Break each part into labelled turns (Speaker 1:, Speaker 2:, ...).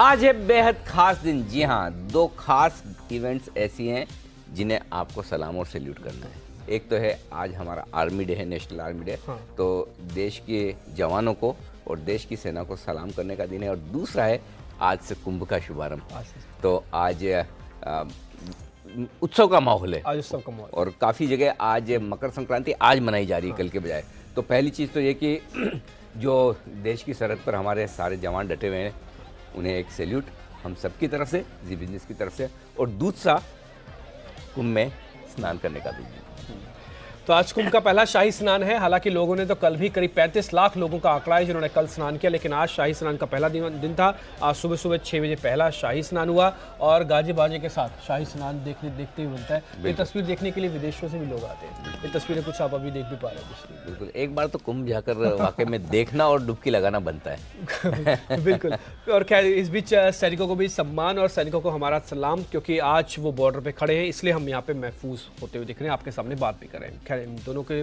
Speaker 1: आज है बेहद खास दिन। जी हाँ, दो खास इवेंट्स ऐसी हैं जिन्हें आपको सलाम और सैल्यूट करना है। एक तो है आज हमारा आर्मी डे है, नेशनल आर्मी डे। हाँ। तो देश के जवानों को और देश की सेना को सलाम करने का दिन है। और दूसरा है आज से कुंभ का शुभारंभ। तो आज उत्सव का माहौल है।
Speaker 2: आज उत्सव का माहौल
Speaker 1: और काफ़ी जगह आज मकर संक्रांति आज मनाई जा रही है, कल के बजाय। तो पहली चीज़ तो ये कि जो देश की सरहद पर हमारे सारे जवान डटे हुए हैं, उन्हें एक सैल्यूट हम सब की तरफ से, जी बिजनेस की तरफ से। और दूसरा, कुंभ में स्नान करने का दिन।
Speaker 2: तो आज कुंभ का पहला शाही स्नान है। हालांकि लोगों ने तो कल भी करीब 35 लाख लोगों का आंकड़ा है जिन्होंने कल स्नान किया, लेकिन आज शाही स्नान का पहला दिन था। आज सुबह सुबह 6 बजे पहला शाही स्नान हुआ और गाजे बाजे के साथ शाही स्नान देखते हुए बनता है। ये तस्वीर देखने के लिए विदेशों से भी लोग आते हैं। ये तस्वीरें कुछ आप अभी देख भी पा रहे हैं।
Speaker 1: बिल्कुल, एक बार तो कुंभ जाकर वाकई में देखना और डुबकी लगाना बनता है।
Speaker 2: बिल्कुल। और खैर, इस बीच सैनिकों को भी सम्मान और सैनिकों को हमारा सलाम, क्योंकि आज वो बॉर्डर पे खड़े हैं, इसलिए हम यहाँ पे महफूज होते हुए दिख रहे हैं, आपके सामने बात भी कर रहे हैं। खैर, इन दोनों के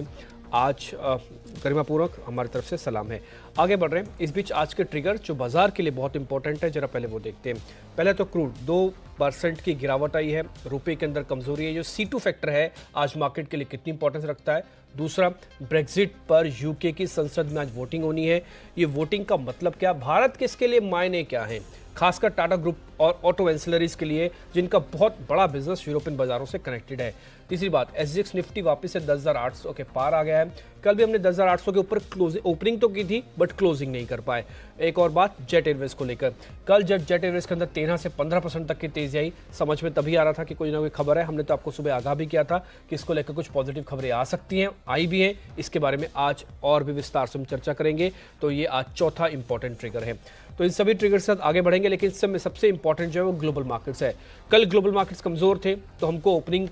Speaker 2: आज गरिमापूर्वक हमारी तरफ से सलाम है। आगे बढ़ रहे हैं। इस बीच आज के ट्रिगर जो बाजार के लिए बहुत इंपॉर्टेंट है, जरा पहले वो देखते हैं। पहले तो क्रूड 2% की गिरावट आई है, रुपए के अंदर कमजोरी है। जो C2 फैक्टर है आज मार्केट के लिए कितनी इंपॉर्टेंस रखता है। दूसरा, ब्रेक्जिट पर यूके की संसद में आज वोटिंग होनी है। ये वोटिंग का मतलब क्या, भारत के इसके लिए मायने क्या है, खासकर टाटा ग्रुप और ऑटो एंसिलरीज के लिए जिनका बहुत बड़ा बिजनेस यूरोपियन बाजारों से कनेक्टेड है। तीसरी बात, SGX निफ्टी वापस से 10,800 के पार आ गया है। कल भी हमने 10,800 के ऊपर ओपनिंग तो की थी, बट क्लोजिंग नहीं कर पाए। एक और बात जेट एयरवेज को लेकर, कल जब जेट एयरवेज के अंदर 13 से 15% तक की तेजी आई, समझ में तभी आ रहा था कि कोई ना कोई खबर है। हमने तो आपको सुबह आगाह भी किया था कि इसको लेकर कुछ पॉजिटिव खबरें आ सकती हैं, आई भी हैं। इसके बारे में आज और भी विस्तार से हम चर्चा करेंगे। तो ये आज चौथा इंपॉर्टेंट ट्रिगर है। तो इन सभी ट्रिगर के साथ आगे बढ़ेंगे, लेकिन इस समय सबसे इंपॉर्टेंट जो है वो ग्लोबल मार्केट्स है। कल ग्लोबल मार्केट्स कमजोर थे, तो हमको ओपनिंग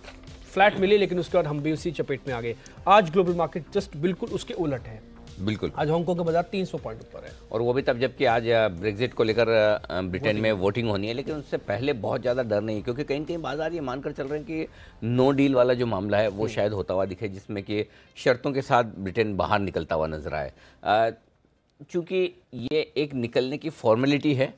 Speaker 2: फ्लैट मिली, लेकिन उसके बाद हम भी उसी चपेट में आ गए। आज ग्लोबल मार्केट जस्ट बिल्कुल उसके उलट है।
Speaker 1: बिल्कुल,
Speaker 2: आज हांगकांग का बाजार 300 पॉइंट ऊपर है,
Speaker 1: और वो भी तब जबकि आज ब्रेक्जिट को लेकर ब्रिटेन में वोटिंग होनी है। लेकिन उससे पहले बहुत ज़्यादा डर नहीं, क्योंकि कहीं कहीं बाजार ये मानकर चल रहे हैं कि नो डील वाला जो मामला है वो शायद होता हुआ दिखे, जिसमें कि शर्तों के साथ ब्रिटेन बाहर निकलता हुआ नजर आए। चूँकि ये एक निकलने की फॉर्मेलिटी है,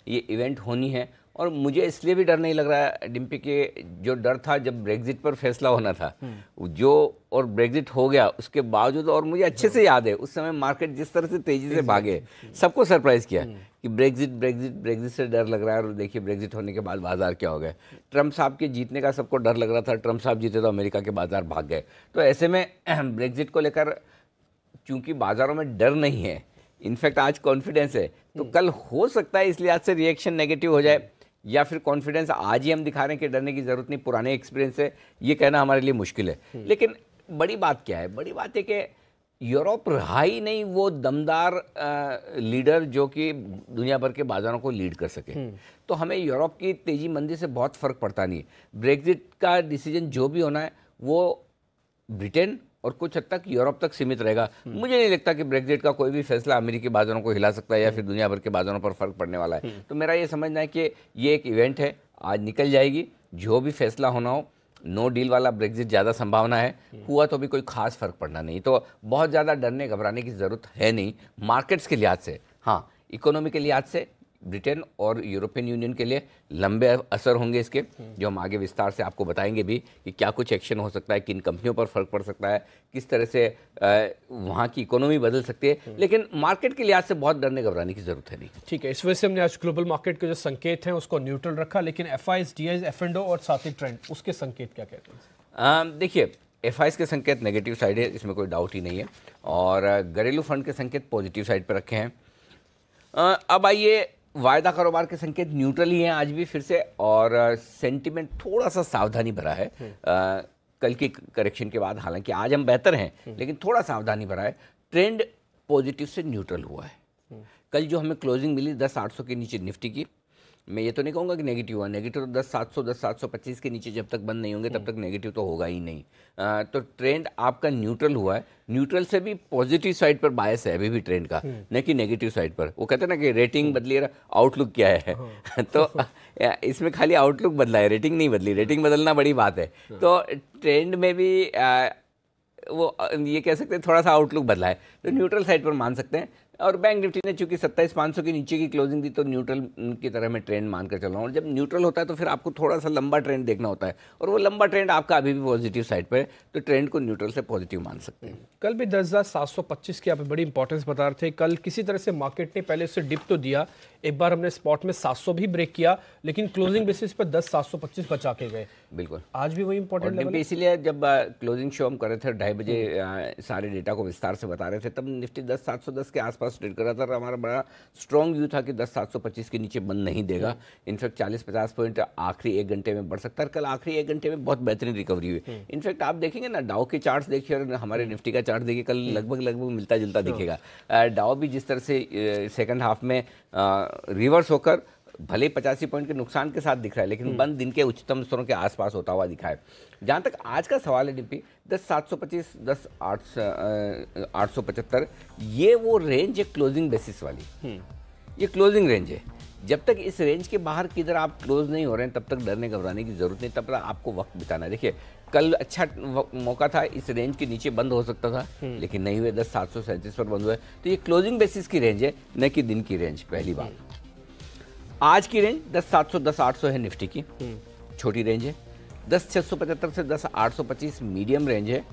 Speaker 1: ये इवेंट होनी है। और मुझे इसलिए भी डर नहीं लग रहा है डिम्पी, के जो डर था जब ब्रेक्जिट पर फैसला होना था, जो और ब्रेक्जिट हो गया उसके बावजूद, और मुझे अच्छे से याद है उस समय मार्केट जिस तरह से तेजी से भागे, सबको सरप्राइज किया कि ब्रेक्जिट से डर लग रहा है। और देखिए ब्रेक्जिट होने के बाद बाजार क्या हो गए। ट्रम्प साहब के जीतने का सबको डर लग रहा था, ट्रम्प साहब जीते तो अमेरिका के बाजार भाग गए। तो ऐसे में ब्रेक्जिट को लेकर चूंकि बाजारों में डर नहीं है, इनफैक्ट आज कॉन्फिडेंस है, तो कल हो सकता है इसलिए आज से रिएक्शन नेगेटिव हो जाए, या फिर कॉन्फिडेंस आज ही हम दिखा रहे हैं कि डरने की जरूरत नहीं, पुराने एक्सपीरियंस से ये कहना हमारे लिए मुश्किल है। लेकिन बड़ी बात क्या है, बड़ी बात है कि यूरोप रहा ही नहीं वो दमदार लीडर जो कि दुनिया भर के बाजारों को लीड कर सके। तो हमें यूरोप की तेजी मंदी से बहुत फर्क पड़ता नहीं है। ब्रेक्जिट का डिसीजन जो भी होना है वो ब्रिटेन और कुछ हद तक यूरोप तक सीमित रहेगा। मुझे नहीं लगता कि ब्रेक्जिट का कोई भी फैसला अमेरिकी बाजारों को हिला सकता है या फिर दुनिया भर के बाजारों पर फर्क पड़ने वाला है। तो मेरा ये समझना है कि ये एक इवेंट है, आज निकल जाएगी, जो भी फैसला होना हो। नो डील वाला ब्रेक्जिट ज़्यादा संभावना है, हुआ तो भी कोई खास फर्क पड़ना नहीं। तो बहुत ज़्यादा डरने घबराने की ज़रूरत है नहीं मार्केट्स के लिहाज से। हाँ, इकोनॉमी के लिहाज से ब्रिटेन और यूरोपियन यूनियन के लिए लंबे असर होंगे इसके, जो हम आगे विस्तार से आपको बताएंगे भी कि क्या कुछ एक्शन हो सकता है, किन कंपनियों पर फर्क पड़ सकता है, किस तरह से वहाँ की इकोनॉमी बदल सकती है। लेकिन मार्केट के लिहाज से बहुत डरने घबराने की जरूरत है नहीं।
Speaker 2: ठीक है, इस वजह से हमने आज ग्लोबल मार्केट के जो संकेत हैं उसको न्यूट्रल रखा, लेकिन FIs, DIs, F&O और साथ ही ट्रेंड, उसके संकेत क्या कहते हैं?
Speaker 1: देखिए, FIs के संकेत नेगेटिव साइड है, इसमें कोई डाउट ही नहीं है। और घरेलू फंड के संकेत पॉजिटिव साइड पर रखे हैं। अब आइए, वायदा कारोबार के संकेत न्यूट्रल ही हैं आज भी फिर से, और सेंटीमेंट थोड़ा सा सावधानी भरा है कल की करेक्शन के बाद। हालांकि आज हम बेहतर हैं, लेकिन थोड़ा सावधानी भरा है। ट्रेंड पॉजिटिव से न्यूट्रल हुआ है। कल जो हमें क्लोजिंग मिली 10,800 के नीचे निफ्टी की, मैं ये तो नहीं कहूँगा कि नेगेटिव हुआ, नेगेटिव तो 10,700 10,725 के नीचे जब तक बंद नहीं होंगे तब तक नेगेटिव तो होगा ही नहीं। तो ट्रेंड आपका न्यूट्रल हुआ है। न्यूट्रल से भी पॉजिटिव साइड पर बायस है अभी भी ट्रेंड का, न कि नेगेटिव साइड पर। वो कहते हैं ना कि रेटिंग बदली है, आउटलुक क्या है। तो इसमें खाली आउटलुक बदला है, रेटिंग नहीं बदली। रेटिंग बदलना बड़ी बात है। तो ट्रेंड में भी वो ये कह सकते हैं थोड़ा सा आउटलुक बदला है, तो न्यूट्रल साइड पर मान सकते हैं। और बैंक निफ्टी ने चूंकि 27,500 के नीचे की क्लोजिंग दी तो न्यूट्रल की तरह मैं ट्रेंड मानकर चल रहा हूँ। और जब न्यूट्रल होता है तो फिर आपको थोड़ा सा लंबा ट्रेंड देखना होता है, और वो लंबा ट्रेंड आपका अभी भी पॉजिटिव साइड पर है, तो ट्रेंड को न्यूट्रल से पॉजिटिव मान सकते हैं।
Speaker 2: कल भी 10,725 की आप बड़ी इंपॉर्टेंस बता रहे थे। कल किसी तरह से मार्केट ने पहले उससे डिप तो दिया, एक बार हमने स्पॉट में 700 भी ब्रेक किया, लेकिन क्लोजिंग बेसिस पर 10,725 बचा के गए।
Speaker 1: बिल्कुल,
Speaker 2: आज भी वही इंपॉर्टेंट लेवल है।
Speaker 1: इसीलिए जब क्लोजिंग शो हम कर रहे थे 2:30 बजे सारे डेटा को विस्तार से बता रहे थे, तब निफ्टी 10,710 के आसपास ट्रेड कर रहा था और हमारा बड़ा स्ट्रॉन्ग व्यू था कि 10,725 के नीचे बंद नहीं देगा। इनफैक्ट 40-50 पॉइंट आखिरी 1 घंटे में बढ़ सकता है। कल आखिरी 1 घंटे में बहुत बेहतरीन रिकवरी हुई। इनफैक्ट आप देखेंगे ना, डाउ के चार्ट्स देखिए और हमारे निफ्टी का चार्ट देखिए, कल लगभग मिलता जुलता दिखेगा। डाउ भी जिस तरह से सेकंड हाफ में रिवर्स होकर भले 85 पॉइंट के नुकसान के साथ दिख रहा है, लेकिन बंद दिन के उच्चतम स्तरों के आसपास होता हुआ दिखा है। जहाँ तक आज का सवाल है निफ्टी 10,725 10,875, ये वो रेंज है क्लोजिंग बेसिस वाली, ये क्लोजिंग रेंज है। जब तक इस रेंज के बाहर किधर आप क्लोज नहीं हो रहे हैं तब तक डरने घबराने की जरूरत नहीं, तब तक आपको वक्त बिताना है। देखिए कल अच्छा मौका था, इस रेंज के नीचे बंद हो सकता था, लेकिन नहीं हुए, 10,737 पर बंद हुए। तो ये क्लोजिंग बेसिस की रेंज है, न कि दिन की रेंज। पहली बात, आज की रेंज 10,700 10,800 है निफ्टी की, छोटी रेंज है। 10,675 से 10,825 मीडियम रेंज है।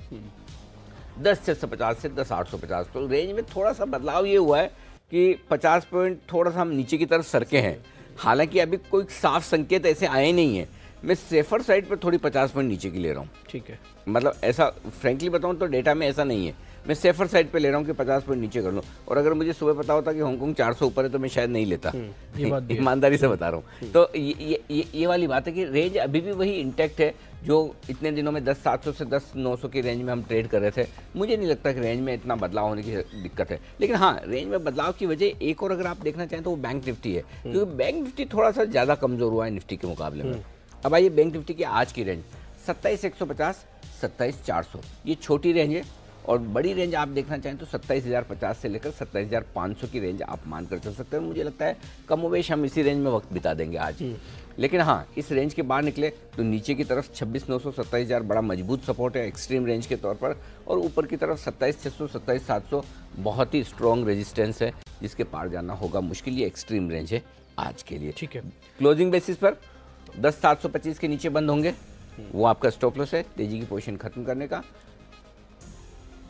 Speaker 1: 10,650 से 10,850, तो रेंज में थोड़ा सा बदलाव ये हुआ है कि 50 पॉइंट थोड़ा सा हम नीचे की तरफ सरके हैं। हालांकि अभी कोई साफ संकेत ऐसे आए नहीं है। मैं सेफर साइड पर थोड़ी 50 पॉइंट नीचे की ले रहा हूँ।
Speaker 2: ठीक है,
Speaker 1: मतलब ऐसा फ्रेंकली बताऊँ तो डेटा में ऐसा नहीं है, मैं सेफर साइड पे ले रहा हूँ कि 50 पॉइंट नीचे कर लूँ। और अगर मुझे सुबह पता होता कि हांगकांग 400 ऊपर है तो मैं शायद नहीं लेता,
Speaker 2: ये बात
Speaker 1: ईमानदारी से बता रहा हूँ। तो ये वाली बात है कि रेंज अभी भी वही इंटैक्ट है जो इतने दिनों में 10,700 से 10,900 की रेंज में हम ट्रेड कर रहे थे। मुझे नहीं लगता कि रेंज में इतना बदलाव होने की दिक्कत है। लेकिन हाँ, रेंज में बदलाव की वजह एक और अगर आप देखना चाहें तो वो बैंक निफ्टी है, क्योंकि बैंक निफ्टी थोड़ा सा ज़्यादा कमज़ोर हुआ है निफ्टी के मुकाबले में। अब आइए बैंक निफ्टी की आज की रेंज 27,150 27,400, ये छोटी रेंज है। और बड़ी रेंज आप देखना चाहें तो 27,050 से लेकर 27,500 की रेंज आप मान कर चल सकते हैं। मुझे लगता है कमोवेश हम इसी रेंज में वक्त बिता देंगे आज। लेकिन हाँ, इस रेंज के बाहर निकले तो नीचे की तरफ 26,900 27,000 बड़ा मजबूत सपोर्ट है एक्सट्रीम रेंज के तौर पर, और ऊपर की तरफ 27,600 27,700 बहुत ही स्ट्रॉन्ग रेजिस्टेंस है, जिसके पार जाना होगा मुश्किल। ये एक्सट्रीम रेंज है आज के लिए।
Speaker 2: ठीक है,
Speaker 1: क्लोजिंग बेसिस पर 10,725 के नीचे बंद होंगे, वो आपका स्टॉप लॉस है तेजी की पोजीशन खत्म करने का।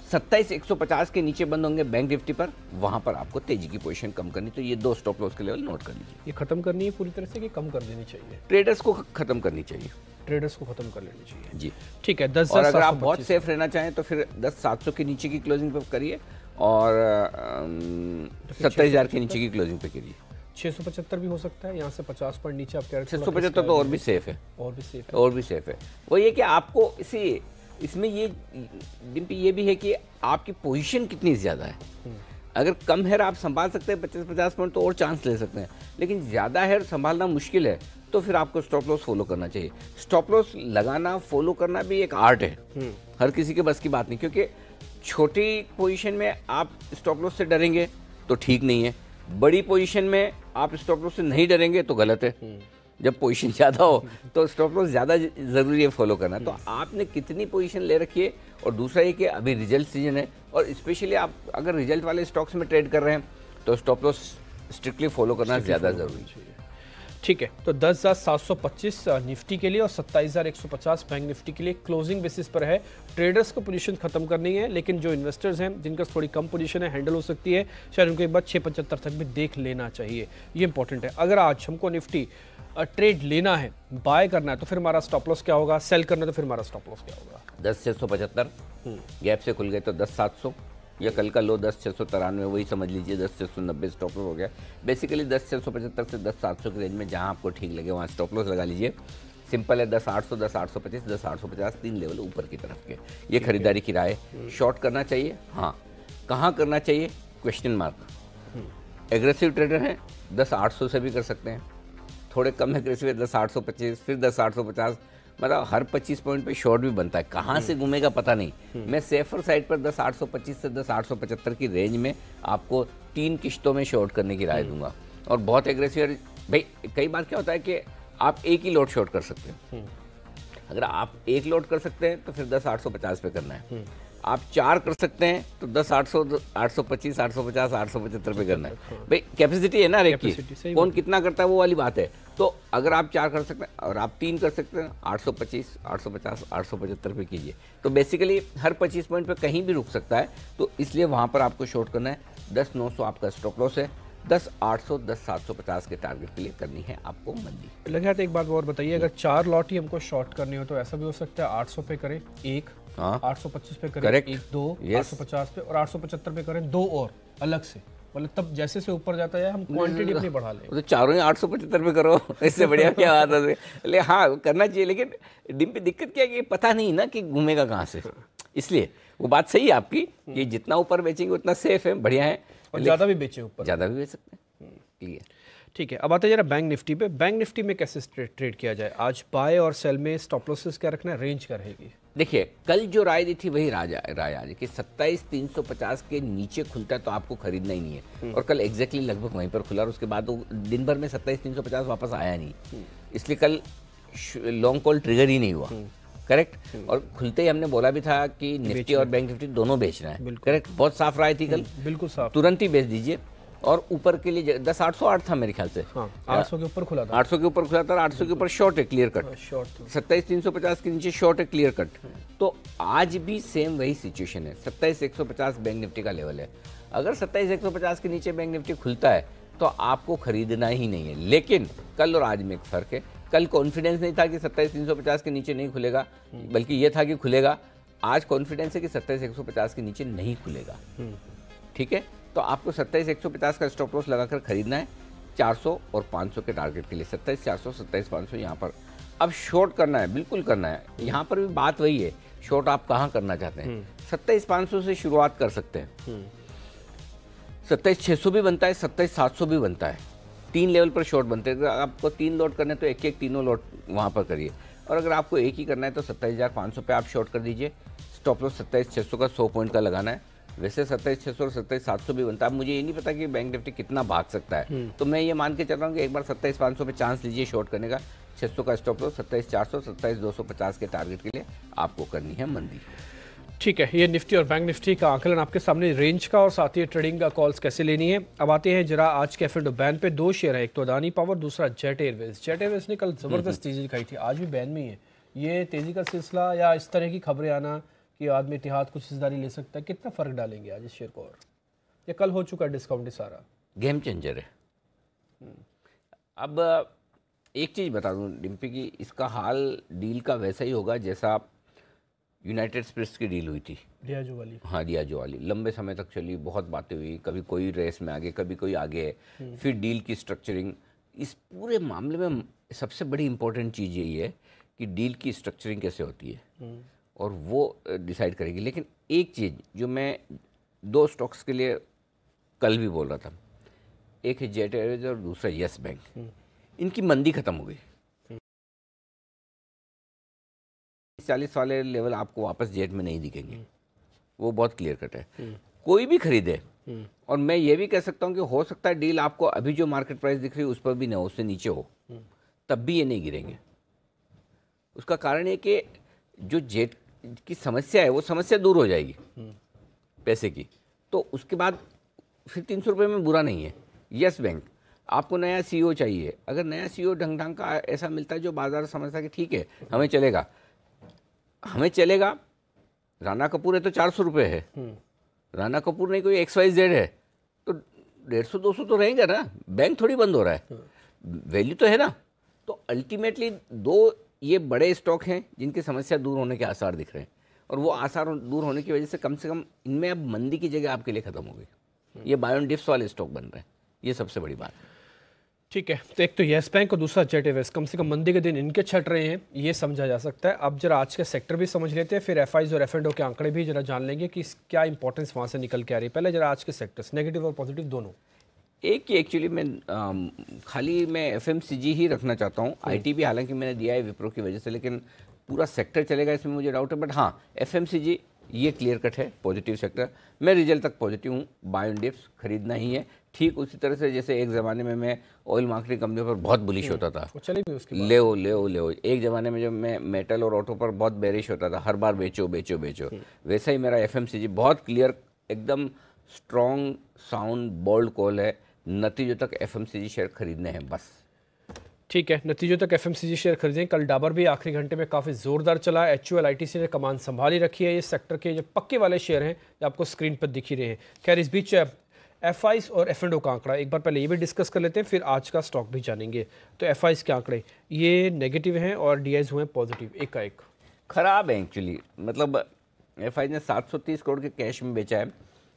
Speaker 1: 27,150 के नीचे बंद होंगे बैंक निफ्टी पर, वहां पर आपको तेजी की पोजीशन कम करनी। तो ये 2 स्टॉप लॉस के लेवल नोट कर लीजिए।
Speaker 2: ये खत्म करनी है पूरी तरह से कि कम कर देनी चाहिए?
Speaker 1: ट्रेडर्स को खत्म करनी चाहिए,
Speaker 2: ट्रेडर्स को खत्म कर लेनी चाहिए
Speaker 1: जी।
Speaker 2: ठीक है, 10,725।
Speaker 1: और अगर आप बहुत सेफ रहना चाहें तो फिर 10,700 के नीचे की क्लोजिंग पे करिए और 27,000 के नीचे की क्लोजिंग पे करिए।
Speaker 2: 675 भी हो सकता है, यहाँ से 50 पॉइंट नीचे आप कह रहे हैं।
Speaker 1: 675 तो और भी सेफ है,
Speaker 2: और भी सेफ है,
Speaker 1: और भी सेफ है। वो ये कि आपको इसमें ये डिम्पी ये भी है कि आपकी पोजीशन कितनी ज़्यादा है। अगर कम है आप संभाल सकते हैं 50-50 पॉइंट तो और चांस ले सकते हैं, लेकिन ज़्यादा है संभालना मुश्किल है तो फिर आपको स्टॉप लॉस फॉलो करना चाहिए। स्टॉप लॉस लगाना फॉलो करना भी एक आर्ट है, हर किसी के बस की बात नहीं, क्योंकि छोटी पोजीशन में आप स्टॉप लॉस से डरेंगे तो ठीक नहीं है, बड़ी पोजीशन में आप स्टॉप लॉस से नहीं डरेंगे तो गलत है। जब पोजीशन ज़्यादा हो तो स्टॉप लॉस ज़्यादा ज़रूरी है फॉलो करना। तो आपने कितनी पोजीशन ले रखी है, और दूसरा ये कि अभी रिजल्ट सीजन है, और स्पेशली आप अगर रिजल्ट वाले स्टॉक्स में ट्रेड कर रहे हैं तो स्टॉप लॉस स्ट्रिक्टली फॉलो करना ज़्यादा ज़रूरी है।
Speaker 2: ठीक है, तो 10,725 निफ्टी के लिए और 27,150 बैंक निफ्टी के लिए क्लोजिंग बेसिस पर है। ट्रेडर्स को पोजीशन खत्म करनी है, लेकिन जो इन्वेस्टर्स हैं जिनका थोड़ी कम पोजीशन है, हैंडल हो सकती है, शायद उनको एक बार 675 तक भी देख लेना चाहिए, ये इंपॉर्टेंट है। अगर आज हमको निफ्टी ट्रेड लेना है, बाय करना है, तो फिर हमारा स्टॉप लॉस क्या होगा? सेल करना है तो फिर हमारा स्टॉप लॉस क्या होगा?
Speaker 1: 10,675 गैप से खुल गए तो 10,700, या कल का लो 10,693, वही समझ लीजिए 10,690 स्टॉप लॉस हो गया। बेसिकली 10,675 से 10,700 की रेंज में जहां आपको ठीक लगे वहां स्टॉप लॉस लगा लीजिए। सिंपल है, 10,800 10,825 10,850 3 लेवल ऊपर की तरफ के, ये खरीदारी की राय। शॉर्ट करना चाहिए, हाँ कहाँ करना चाहिए? Question mark. एग्रेसिव ट्रेडर हैं 10,800 से भी कर सकते हैं, थोड़े कम एग्रेसिव है 10,825 फिर 10,850, मतलब हर 25 पॉइंट पे शॉर्ट भी बनता है, कहाँ से घूमेगा पता नहीं। मैं सेफर साइड पर 10,825 से 10,875 की रेंज में आपको 3 किश्तों में शॉर्ट करने की राय दूंगा। और बहुत एग्रेसिव भाई, कई बार क्या होता है कि आप एक ही लॉट शॉर्ट कर सकते हैं। अगर आप एक लॉट कर सकते हैं तो फिर 10,850 पे करना है। आप 4 कर सकते हैं तो 10 800 825 850 875 पे करना है भाई, कैपेसिटी है ना हर एक की,
Speaker 2: Capacity, सही
Speaker 1: कौन कितना करता है वो वाली बात है। तो अगर आप 4 कर सकते हैं और आप 3 कर सकते हैं 825 850 875 पे कीजिए, तो बेसिकली हर 25 पॉइंट पे कहीं भी रुक सकता है, तो इसलिए वहाँ पर आपको शॉर्ट करना है। 10 900 आपका स्टॉप लॉस है, 10 800 10 750 के टारगेट के लिए करनी है आपको मंदी।
Speaker 2: लगे हाथ एक बात और बताइए, अगर 4 लॉट ही हमको शॉर्ट करनी हो तो ऐसा भी हो सकता है 800 पे करें एक,
Speaker 1: हाँ
Speaker 2: 825 पे करें
Speaker 1: Correct.
Speaker 2: एक दो,
Speaker 1: Yes.
Speaker 2: 850 पे और 875 पे करें दो और अलग से, मतलब तब जैसे से ऊपर जाता है हम क्वांटिटी अपनी बढ़ा लें।
Speaker 1: तो चारों ही 875 पे करो, इससे बढ़िया क्या बात है। ले हाँ करना चाहिए, लेकिन डिम पे दिक्कत क्या है कि पता नहीं ना कि घूमेगा कहाँ से, इसलिए वो बात सही है आपकी कि जितना ऊपर बेचेंगे उतना सेफ है, बढ़िया है,
Speaker 2: और ज़्यादा भी बेचे ऊपर,
Speaker 1: ज़्यादा भी बेच सकते हैं। क्लियर।
Speaker 2: ठीक है। अब आते हैं जरा बैंक निफ्टी पे। बैंक निफ्टी में कैसे ट्रेड किया जाए आज? बाय और सेल में स्टॉप लॉसेस क्या रखना है, रेंज क्या रहेगी?
Speaker 1: देखिए कल जो राय दी थी वही राय आज कि 27,350 के नीचे खुलता है तो आपको खरीदना ही नहीं है, और कल एग्जैक्टली लगभग वहीं पर खुला और उसके बाद वो दिन भर में 27,350 वापस आया नहीं, इसलिए कल लॉन्ग कॉल ट्रिगर ही नहीं हुआ। करेक्ट। और खुलते ही हमने बोला भी था कि निफ्टी और बैंक निफ्टी दोनों बेचना है। करेक्ट, बहुत साफ राय थी कल,
Speaker 2: बिल्कुल साफ,
Speaker 1: तुरंत ही बेच दीजिए। और ऊपर के लिए 10,808 था मेरे ख्याल से,
Speaker 2: हाँ 800 के ऊपर खुला था,
Speaker 1: 800 के ऊपर खुला था, 800 के ऊपर शॉर्ट है क्लियर कट,
Speaker 2: शॉर्ट
Speaker 1: 27,350 के नीचे शॉर्ट है क्लियर कट। तो आज भी सेम वही सिचुएशन है, 27,150 बैंक निफ्टी का लेवल है। अगर 27,150 के नीचे बैंक निफ्टी खुलता है तो आपको खरीदना ही नहीं है। लेकिन कल और आज में एक फर्क है, कल कॉन्फिडेंस नहीं था कि 27,350 के नीचे नहीं खुलेगा, बल्कि ये था कि खुलेगा। आज कॉन्फिडेंस है कि 27,150 के नीचे नहीं खुलेगा। ठीक है, तो आपको 27,150 का स्टॉप लॉस लगाकर खरीदना है 400 और 500 के टारगेट के लिए। 27,400 27,500 यहाँ पर अब शॉर्ट करना है, बिल्कुल करना है। यहाँ पर भी बात वही है, शॉर्ट आप कहाँ करना चाहते हैं। 27,500 से शुरुआत कर सकते हैं, 27,600 भी बनता है, 27,700 भी बनता है। 3 लेवल पर शॉर्ट बनते हैं। अगर आपको 3 लॉट करने तो एक तीनों लॉट वहाँ पर करिए, और अगर आपको एक ही करना है तो 27,500 पे आप शॉर्ट कर दीजिए। स्टॉप लॉस 27,600 का 100 पॉइंट का लगाना है। वैसे 27,600 और 27,700 भी बनता है। अब मुझे ये नहीं पता कि बैंक निफ्टी कितना भाग सकता है, तो मैं ये मान के चल रहा हूँ कि एक बार 27,500 पे चांस लीजिए शॉर्ट करने का। 600 का स्टॉप लॉस, 27,400 27,250 के टारगेट के लिए आपको करनी है मंदी।
Speaker 2: ठीक है, ये निफ्टी और बैंक निफ्टी का आंकलन आपके सामने, रेंज का और साथ ही ट्रेडिंग का कॉल्स कैसे लेनी है। अब आते हैं जरा आज के एफ&ओ बैन पे। 2 शेयर है, एक तो अदानी पावर, दूसरा जेट एयरवेज। जेट एयरवेज ने कल जबरदस्त तेजी दिखाई थी, आज भी बैन में ही है। ये तेजी का सिलसिला या इस तरह की खबरें आना कि आदमी इतिहाद कुछ हिस्सेदारी ले सकता है, कितना फर्क डालेंगे आज इस शेयर को? और ये कल हो चुका है डिस्काउंट सारा,
Speaker 1: गेम चेंजर है। अब एक चीज़ बता दूं डिम्पी की, इसका हाल डील का वैसा ही होगा जैसा यूनाइटेड स्पिरिट्स की डील हुई थी,
Speaker 2: डियाजो वाली।
Speaker 1: हाँ डियाजो वाली, लंबे समय तक चली, बहुत बातें हुई, कभी कोई रेस में आगे कभी कोई आगे है, फिर डील की स्ट्रक्चरिंग। इस पूरे मामले में सबसे बड़ी इंपॉर्टेंट चीज़ यही है कि डील की स्ट्रक्चरिंग कैसे होती है, और वो डिसाइड करेगी। लेकिन एक चीज़ जो मैं 2 स्टॉक्स के लिए कल भी बोल रहा था, एक है जेट एयरवेज और दूसरा यस बैंक, इनकी मंदी खत्म हो गई। 40 वाले लेवल आपको वापस जेट में नहीं दिखेंगे, वो बहुत क्लियर कट है। कोई भी खरीदे, और मैं ये भी कह सकता हूँ कि हो सकता है डील आपको अभी जो मार्केट प्राइस दिख रही है उस पर भी ना हो, उससे नीचे हो, तब भी ये नहीं गिरेंगे। उसका कारण है कि जो जेट की समस्या है वो समस्या दूर हो जाएगी पैसे की, तो उसके बाद फिर 300 रुपये में बुरा नहीं है। यस बैंक, आपको नया सीईओ चाहिए, अगर नया सीईओ ढंग का ऐसा मिलता है जो बाजार समझता है कि ठीक है हमें चलेगा, राणा कपूर है तो 400 रुपये है, राणा कपूर नहीं कोई XYZ है तो 150 200 तो रहेगा ना, बैंक थोड़ी बंद हो रहा है, वैल्यू तो है ना। तो अल्टीमेटली 2 ये बड़े स्टॉक हैं जिनकी समस्या दूर होने के आसार दिख रहे हैं, और वो आसार दूर होने की वजह से कम इनमें अब मंदी की जगह आपके लिए खत्म हो गई। ये बाय ऑन डिप्स वाले स्टॉक बन रहे हैं, ये सबसे बड़ी बात है।
Speaker 2: ठीक है, तो एक तो येस बैंक और दूसरा जेट एयरवेज, कम से कम मंदी के दिन इनके छट रहे हैं, ये समझा जा सकता है। अब जरा आज के सेक्टर भी समझ लेते हैं, फिर एफआईज और एफ&ओ के आंकड़े भी जरा जान लेंगे कि क्या इंपॉर्टेंस वहाँ से निकल के आ रही है। पहले जरा आज के सेक्टर्स, नेगेटिव और पॉजिटिव दोनों।
Speaker 1: एक ही एक्चुअली मैं खाली मैं FMCG ही रखना चाहता हूँ। IT भी हालांकि मैंने दिया है विप्रो की वजह से, लेकिन पूरा सेक्टर चलेगा इसमें मुझे डाउट है। बट हाँ, FMCG ये क्लियर कट है पॉजिटिव सेक्टर। मैं रिजल्ट तक पॉजिटिव हूँ, बाय ऑन डिप्स खरीदना ही है। ठीक उसी तरह से जैसे एक ज़माने में मैं ऑयल मार्केटिंग कंपनियों पर बहुत बुलिश होता था,
Speaker 2: वो चली भी उसके बाद।
Speaker 1: ले एक ज़माने में जब मैं मेटल और ऑटो पर बहुत बेरिश होता था, हर बार बेचो बेचो बेचो, वैसा ही मेरा एफएमसीजी बहुत क्लियर, एकदम स्ट्रॉन्ग साउंड बोल्ड कॉल है, नतीजों तक एफएमसीजी शेयर खरीदने हैं बस।
Speaker 2: ठीक है, नतीजों तक एफएमसीजी शेयर खरीदें। कल डाबर भी आखिरी घंटे में काफ़ी ज़ोरदार चला। एचयूएल आईटीसी ने कमान संभाली रखी है। ये सेक्टर के जो पक्के वाले शेयर हैं जो आपको स्क्रीन पर दिख ही रहे हैं। खैर, इस बीच एफआईस और एफ&ओ का आंकड़ा एक बार पहले ये भी डिस्कस कर लेते हैं, फिर आज का स्टॉक भी जानेंगे। तो एफआईस के आंकड़े ये नेगेटिव हैं और डीआईज हुए पॉजिटिव, एक का एक
Speaker 1: खराब है एक्चुअली। मतलब एफआई ने 730 करोड़ के कैश में बेचा है,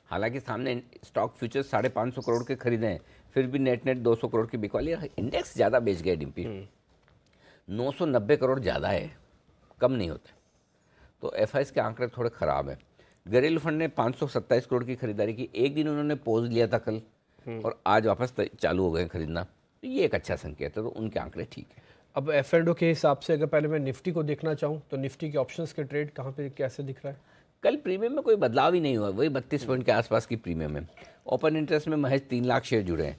Speaker 1: हालांकि सामने स्टॉक फ्यूचर्स 550 करोड़ के खरीदे हैं, फिर भी नेट 200 करोड़ की बिकवाली। इंडेक्स ज़्यादा बेच गए डिम्पी, 990 करोड़ ज़्यादा है, कम नहीं होते। तो एफआईएस के आंकड़े थोड़े ख़राब हैं। घरेलू फंड ने 527 करोड़ की खरीदारी की, एक दिन उन्होंने पॉज लिया था कल और आज वापस चालू हो गए खरीदना, तो ये एक अच्छा संकेत है। तो उनके आंकड़े ठीक है।
Speaker 2: अब एफ&ओ के हिसाब से अगर पहले मैं निफ्टी को देखना चाहूँ तो निफ्टी के ऑप्शंस के ट्रेड कहाँ पे कैसे दिख रहा है?
Speaker 1: कल प्रीमियम में कोई बदलाव ही नहीं हुआ, वही 32 पॉइंट के आसपास की प्रीमियम है। ओपन इंटरेस्ट में महज 3 लाख शेयर जुड़े हैं।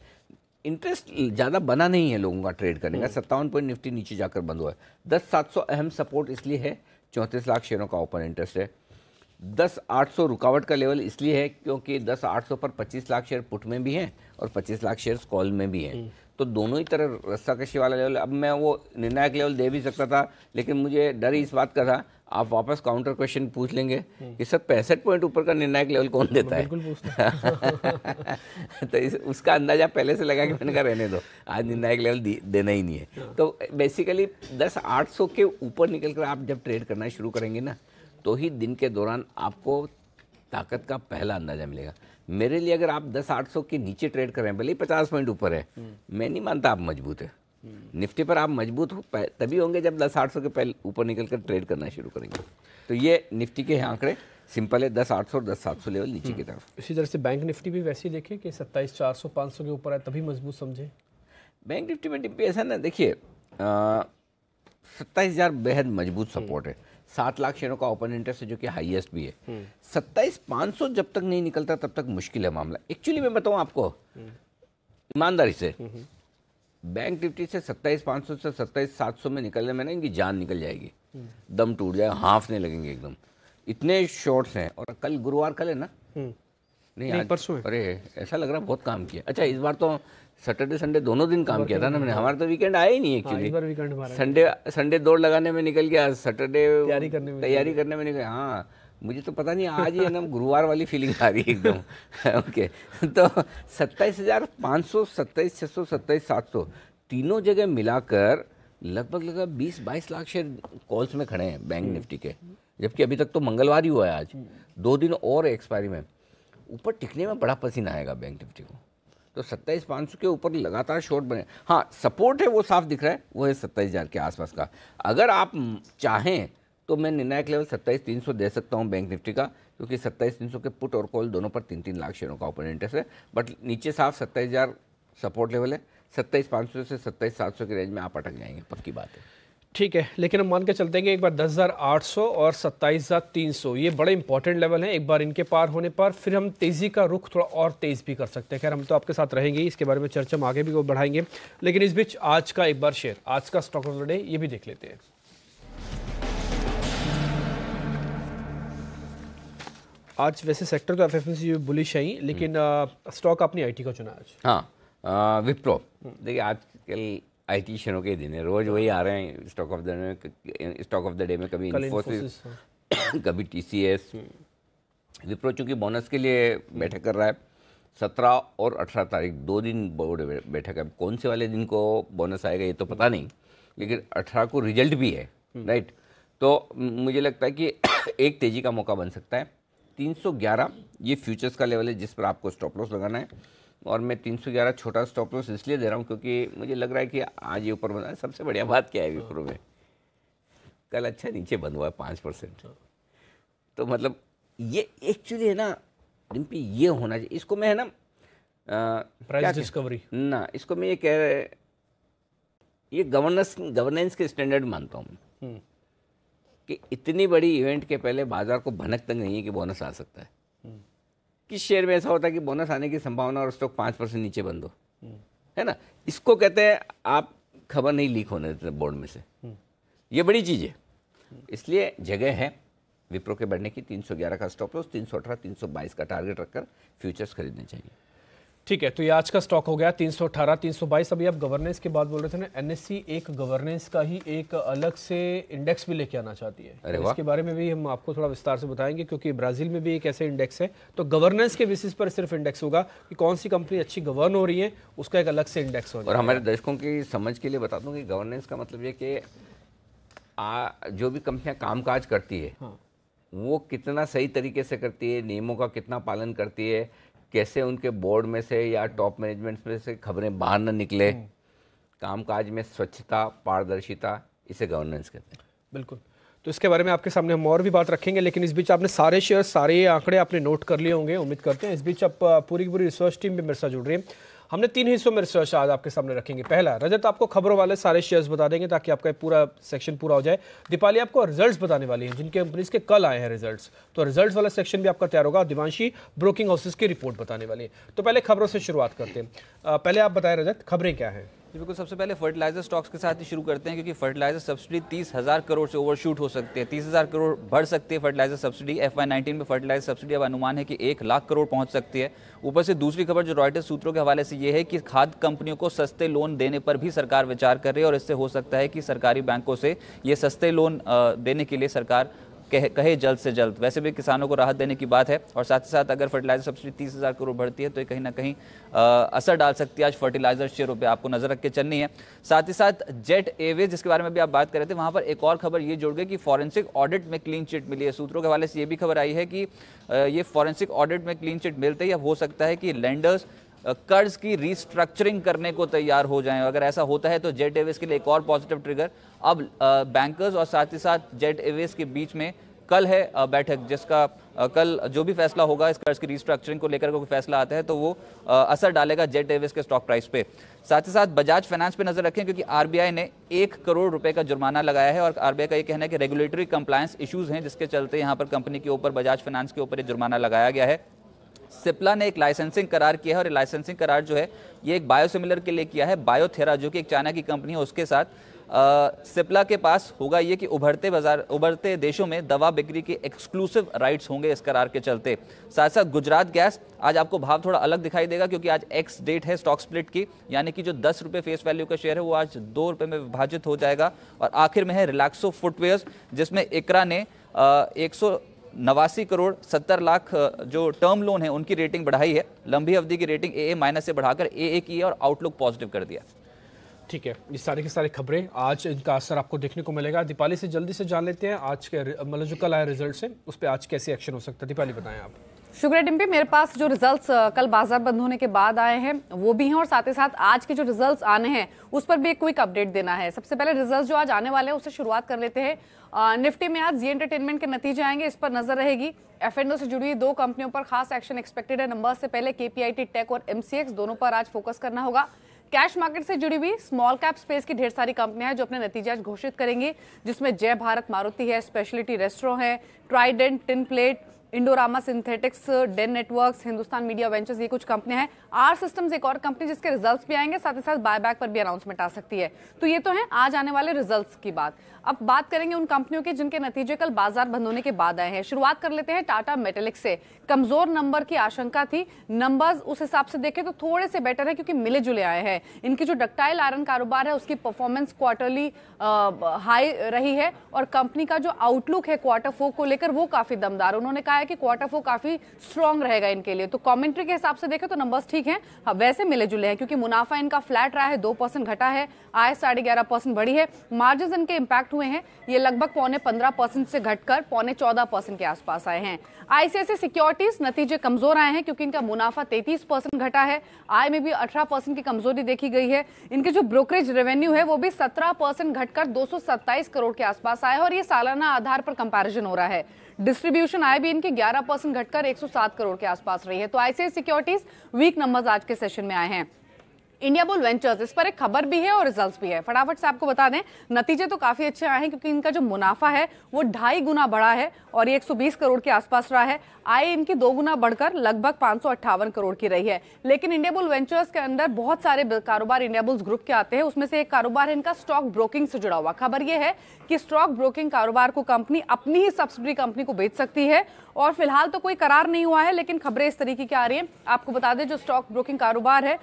Speaker 1: इंटरेस्ट ज़्यादा बना नहीं है लोगों का ट्रेड करने का। 57 पॉइंट निफ्टी नीचे जाकर बंद हुआ है। 10,700 अहम सपोर्ट इसलिए है, 34 लाख शेयरों का ओपन इंटरेस्ट है। 10,800 रुकावट का लेवल इसलिए है क्योंकि 10,800 पर 25 लाख शेयर पुट में भी हैं और 25 लाख शेयर कॉल में भी हैं, तो दोनों ही तरह रस्साकशी वाला लेवल। अब मैं वो निर्णायक लेवल दे भी सकता था, लेकिन मुझे डर इस बात का था आप वापस काउंटर क्वेश्चन पूछ लेंगे कि सर 65 पॉइंट ऊपर का निर्णायक लेवल कौन देता है?
Speaker 2: बिल्कुल पूछता
Speaker 1: तो उसका अंदाजा पहले से लगा कि मैंने कहा रहने दो, आज निर्णायक लेवल देना ही नहीं है। तो बेसिकली 10,800 के ऊपर निकल कर आप जब ट्रेड करना शुरू करेंगे ना, तो ही दिन के दौरान आपको ताकत का पहला अंदाजा मिलेगा। मेरे लिए अगर आप 10,800 के नीचे ट्रेड कर रहे हैं, भले ही 50 पॉइंट ऊपर है, मैं नहीं मानता आप मजबूत है। निफ्टी पर आप मजबूत हो तभी होंगे जब 10,800 के पहले ऊपर निकल कर ट्रेड करना शुरू करेंगे। तो ये निफ्टी के आंकड़े सिंपल है, 10,800 और 10,700 लेवल नीचे की तरफ।
Speaker 2: इसी तरह से बैंक निफ्टी भी वैसे ही देखे कि 27,400 500 के ऊपर है तभी मजबूत समझे।
Speaker 1: बैंक निफ्टी में डिप्पी ऐसा ना देखिए, 27,000 बेहद मजबूत सपोर्ट है। 7 लाख शेयरों का ओपन इंटरेस्ट है जो कि हाईएस्ट भी है। 27,500 जब तक नहीं निकलता तब तक मुश्किल है मामला। एक्चुअली मैं बताऊं आपको ईमानदारी से, बैंक निफ्टी से 27,500 से 27,700 में निकलने में ना इनकी जान निकल जाएगी, दम टूट जाए, हाँफने लगेंगे एकदम, इतने शॉर्ट्स हैं। और कल गुरुवार कल है ना? नहीं आज
Speaker 2: परसों है।
Speaker 1: अरे ऐसा लग रहा बहुत काम किया। अच्छा, इस बार तो सैटरडे संडे दोनों दिन काम किया था ना मैंने। हमारा तो वीकेंड आया ही नहीं एक्चुअली। संडे दौड़ लगाने में निकल गया, सैटरडे तैयारी करने में निकल। हाँ, मुझे तो पता नहीं आज ही है ना गुरुवार वाली फीलिंग आ रही है एकदम। ओके, तो 27,500, 27,600, 27,700 तीनों जगह मिलाकर लगभग 20-22 लाख शेयर कॉल्स में खड़े हैं बैंक निफ्टी के, जबकि अभी तक तो मंगलवार ही हुआ है। आज 2 दिन और एक्सपायरी में, ऊपर टिकने में बड़ा पसीना आएगा बैंक निफ्टी को। तो 27,500 के ऊपर लगातार शॉर्ट बने। हाँ, सपोर्ट है वो साफ दिख रहा है, वो है 27,000 के आसपास का। अगर आप चाहें तो मैं निर्णायक लेवल 27,300 दे सकता हूं बैंक निफ्टी का, क्योंकि 27,300 के पुट और कॉल दोनों पर 3-3 लाख शेयरों का ओपन इंटरेस्ट है। बट नीचे साफ 27,000 सपोर्ट लेवल है। 27,500 से 27,700 के रेंज में आप अटक जाएंगे, पक्की बात है।
Speaker 2: ठीक है, लेकिन हम मान के चलते हैं कि एक बार 10,800 और 27,300 ये बड़े इंपॉर्टेंट लेवल हैं। एक बार इनके पार होने पर फिर हम तेज़ी का रुख थोड़ा और तेज़ भी कर सकते हैं। खैर, हम तो आपके साथ रहेंगे, इसके बारे में चर्चा हम आगे भी वो बढ़ाएंगे। लेकिन इस बीच आज का एक बार शेयर, आज का स्टॉक ऑफ द डे ये भी देख लेते हैं। आज वैसे सेक्टर तो एफएमसीजी बुलिश है ही, लेकिन स्टॉक अपनी आईटी का चुना आज।
Speaker 1: हाँ, विप्रो। देखिए आजकल आईटी शेयरों के दिन है, रोज वही आ रहे हैं स्टॉक ऑफ द डे में कभी इन्फोसिस, कभी टीसीएस। विप्रो चूंकि बोनस के लिए बैठक कर रहा है, 17 और 18 तारीख 2 दिन बोर्ड बैठक है। कौन से वाले दिन को बोनस आएगा ये तो पता नहीं, लेकिन 18 को रिजल्ट भी है, राइट। तो मुझे लगता है कि एक तेजी का मौका बन सकता है। 311 ये फ्यूचर्स का लेवल है जिस पर आपको स्टॉप लॉस लगाना है, और मैं 311 छोटा स्टॉप लॉस इसलिए दे रहा हूँ क्योंकि मुझे लग रहा है कि आज ये ऊपर बना है। सबसे बढ़िया बात क्या है विप्रो में, कल अच्छा नीचे बंद हुआ है 5%। तो मतलब ये एक्चुअली है ना डिम्पी, ये होना चाहिए। इसको मैं है ना
Speaker 2: प्राइस डिस्कवरी
Speaker 1: ना, इसको मैं ये कह रहे, ये गवर्नेंस के स्टैंडर्ड मानता हूँ कि इतनी बड़ी इवेंट के पहले बाजार को भनक तक नहीं है कि बोनस आ सकता है। किस शेयर में ऐसा होता है कि बोनस आने की संभावना और स्टॉक 5% नीचे बंद हो, है ना? इसको कहते हैं आप खबर नहीं लीक होने देते बोर्ड में से। ये बड़ी चीज़ है, इसलिए जगह है विप्रो के बढ़ने की। 311 का स्टॉप लॉस, 318 322 का टारगेट रखकर फ्यूचर्स खरीदने चाहिए।
Speaker 2: ठीक है, तो ये आज का स्टॉक हो गया 318 322। अभी आप गवर्नेंस की बात बोल रहे थे ना, एनएससी एक गवर्नेंस का ही एक अलग से इंडेक्स भी लेके आना चाहती है।
Speaker 1: अरे
Speaker 2: इसके बारे में भी हम आपको थोड़ा विस्तार से बताएंगे, क्योंकि ब्राजील में भी एक ऐसे इंडेक्स है। तो गवर्नेंस के बेसिस पर सिर्फ इंडेक्स होगा कि कौन सी कंपनी अच्छी गवर्न हो रही है, उसका एक अलग से इंडेक्स होगा।
Speaker 1: और हमारे दर्शकों की समझ के लिए बता दूं कि गवर्नेंस का मतलब ये कि जो भी कंपनियां कामकाज करती है, हाँ, वो कितना सही तरीके से करती है, नियमों का कितना पालन करती है, कैसे उनके बोर्ड में से या टॉप मैनेजमेंट में से खबरें बाहर न निकले, कामकाज में स्वच्छता, पारदर्शिता, इसे गवर्नेंस कहते हैं।
Speaker 2: बिल्कुल, तो इसके बारे में आपके सामने हम और भी बात रखेंगे, लेकिन इस बीच आपने सारे शेयर, सारे आंकड़े आपने नोट कर लिए होंगे, उम्मीद करते हैं। इस बीच अब पूरी की पूरी रिसर्च टीम भी मेरे साथ जुड़ रही है। हमने 3 हिस्सों में रिसर्च आज आपके सामने रखेंगे। पहला, रजत आपको खबरों वाले सारे शेयर्स बता देंगे ताकि आपका पूरा सेक्शन पूरा हो जाए। दीपाली आपको रिजल्ट्स बताने वाली हैं, जिनके कंपनीज के कल आए हैं रिजल्ट्स, तो रिजल्ट्स वाला सेक्शन भी आपका तैयार होगा। दिवांशी ब्रोकिंग हाउसेस की रिपोर्ट बताने वाली है। तो पहले खबरों से शुरुआत करते हैं। पहले आप बताएं रजत, खबरें क्या हैं?
Speaker 3: जी बिल्कुल, सबसे पहले फर्टिलाइजर स्टॉक्स के साथ ही शुरू करते हैं, क्योंकि फर्टिलाइजर सब्सिडी 30,000 करोड़ से ओवरशूट हो सकती है। 30,000 करोड़ बढ़ सकती है फर्टिलाइजर सब्सिडी। FY19 में फर्टिलाइजर सब्सिडी अब अनुमान है कि 1 लाख करोड़ पहुंच सकती है। ऊपर से दूसरी खबर जो रॉयटर्स सूत्रों के हवाले से ये है कि खाद्य कंपनियों को सस्ते लोन देने पर भी सरकार विचार कर रही है, और इससे हो सकता है कि सरकारी बैंकों से ये सस्ते लोन देने के लिए सरकार कहे जल्द से जल्द। वैसे भी किसानों को राहत देने की बात है, और साथ ही साथ अगर फर्टिलाइजर सब्सिडी 30,000 करोड़ बढ़ती है तो ये कहीं ना कहीं असर डाल सकती है आज फर्टिलाइजर शेयरों पे, आपको नजर रख के चलनी है। साथ ही साथ जेट एयरवेज, जिसके बारे में भी आप बात कर रहे थे, वहां पर एक और खबर ये जुड़ गई कि फॉरेंसिक ऑडिट में क्लीन चिट मिली है। सूत्रों के हवाले से ये भी खबर आई है कि ये फॉरेंसिक ऑडिट में क्लीन चिट मिलते ही अब हो सकता है कि लेंडर्स कर्ज की रीस्ट्रक्चरिंग करने को तैयार हो जाएं। अगर ऐसा होता है तो जेट एयरवेज के लिए एक और पॉजिटिव ट्रिगर। अब बैंकर्स और साथ ही साथ जेट एयरवेज के बीच में कल है बैठक, जिसका कल जो भी फैसला होगा इस कर्ज की रीस्ट्रक्चरिंग को लेकर कोई फैसला आता है तो वो असर डालेगा जेट एयरवेज के स्टॉक प्राइस पे। साथ ही साथ बजाज फाइनेंस पे नजर रखें, क्योंकि आरबीआई ने 1 करोड़ रुपए का जुर्माना लगाया है, और आरबीआई का ये कहना है कि रेगुलेटरी कंप्लायंस इश्यूज हैं, जिसके चलते यहाँ पर कंपनी के ऊपर, बजाज फाइनेंस के ऊपर ये जुर्माना लगाया गया है। सिप्ला ने एक लाइसेंसिंग करार किया है, और ये लाइसेंसिंग करार जो है ये एक बायोसिमिलर के लिए किया है, बायोथेरा, जो कि एक चाइना की कंपनी है, उसके साथ। सिप्ला के पास होगा ये कि उभरते देशों में दवा बिक्री के एक्सक्लूसिव राइट्स होंगे इस करार के चलते। साथ साथ गुजरात गैस, आज आपको भाव थोड़ा अलग दिखाई देगा, क्योंकि आज एक्स डेट है स्टॉक स्प्लिट की, यानी कि जो 10 रुपये फेस वैल्यू का शेयर है वो आज 2 रुपये में विभाजित हो जाएगा। और आखिर में है रिलैक्सो फुटवेयर्स, जिसमें इकरा ने 189 करोड़ 70 लाख जो टर्म लोन है उनकी रेटिंग बढ़ाई है। लंबी अवधि की रेटिंग AA- से बढ़ाकर AA की है, और आउटलुक पॉजिटिव कर दिया।
Speaker 2: ठीक है, ये सारी की सारी खबरें आज इनका असर आपको देखने को मिलेगा। दीपाली से जल्दी से जान लेते हैं आज के मतलब जो कल आए रिजल्ट से, उस पर आज कैसे एक्शन हो सकता है। दीपाली बताएं आप।
Speaker 4: शुक्रिया डिम्पी। मेरे पास जो रिजल्ट्स कल बाजार बंद होने के बाद आए हैं वो भी हैं, और साथ ही साथ आज के जो रिजल्ट्स आने हैं उस पर भी एक क्विक अपडेट देना है। सबसे पहले रिजल्ट्स जो आज आने वाले हैं उससे शुरुआत कर लेते हैं। निफ्टी में आज जी एंटरटेनमेंट के नतीजे आएंगे, इस पर नजर रहेगी। F&O से जुड़ी 2 कंपनियों पर खास एक्शन एक्सपेक्टेड है। नंबर से पहले KPIT टेक और MCX दोनों पर आज फोकस करना होगा। कैश मार्केट से जुड़ी हुई स्मॉल कैप स्पेस की ढेर सारी कंपनियां हैं जो अपने नतीजे आज घोषित करेंगी, जिसमें जय भारत मारुति है, स्पेशलिटी रेस्टोरेंट है, Trident, tin plate, Indorama synthetics, Den networks, Hindustan media ventures, ये कुछ कंपनियां हैं। आर सिस्टम्स एक और कंपनी जिसके रिजल्ट्स भी आएंगे, साथ ही साथ बायबैक पर भी अनाउंसमेंट आ सकती है। तो ये तो है आज आने वाले रिजल्ट्स की बात। अब बात करेंगे उन कंपनियों की जिनके नतीजे कल बाजार बंद होने के बाद आए हैं। शुरुआत कर लेते हैं टाटा मेटेलिक्स से। कमजोर नंबर की आशंका थी, नंबर्स उस हिसाब से देखें तो थोड़े से बेटर है, क्योंकि मिले जुले आए हैं। इनकी जो डक्टाइल आयरन कारोबार है उसकी परफॉर्मेंस क्वार्टरली हाई रही है, और कंपनी का जो आउटलुक है Q4 को लेकर वो काफी दमदार। उन्होंने कहा है कि Q4 काफी स्ट्रॉन्ग रहेगा इनके लिए। तो कमेंट्री के हिसाब से देखें तो नंबर्स ठीक हैं, वैसे मिले जुले हैं, क्योंकि मुनाफा इनका फ्लैट रहा है, 2% घटा है, आय 11.5% बढ़ी है, मार्जिन इनके इंपैक्ट हुए हैं, ये लगभग 15.25% से घटकर 14.25% के आसपास आए हैं। ICICI सिक्योरिटीज नतीजे कमजोर आए हैं, क्योंकि इनका मुनाफा 33% घटा है, आय में भी 18% की कमजोरी देखी गई है। इनके जो ब्रोकरेज रेवेन्यू है वो भी 17% घटकर 227 करोड़ के आसपास आया है, और ये सालाना आधार पर कंपैरिजन हो रहा है। डिस्ट्रीब्यूशन आय भी इनकी 11% घटकर 107 करोड़ के आसपास रही है। तो ICICI सिक्योरिटीज वीक नंबर्स आज के सेशन में आए हैं। इंडियाबुल वेंचर्स, इस पर एक खबर भी है और रिजल्ट्स भी है। फटाफट से आपको बता दें, नतीजे तो काफी अच्छे आए हैं क्योंकि इनका जो मुनाफा है वो 2.5 गुना बढ़ा है और ये 120 करोड़ के आसपास रहा है। आय इनकी 2 गुना बढ़कर लगभग 558 करोड़ की रही है। लेकिन इंडियाबुल वेंचर्स के अंदर बहुत सारे कारोबार इंडियाबुल्स ग्रुप के आते हैं, उसमें से एक कारोबार है इनका स्टॉक ब्रोकिंग से जुड़ा हुआ। खबर यह है कि स्टॉक ब्रोकिंग कारोबार को कंपनी अपनी ही सब्सिडरी कंपनी को बेच सकती है और फिलहाल तो कोई करार नहीं हुआ है, लेकिन खबरें इस तरीके की आ रही हैं। आपको बता दें, जो स्टॉक ब्रोकिंग कारोबार है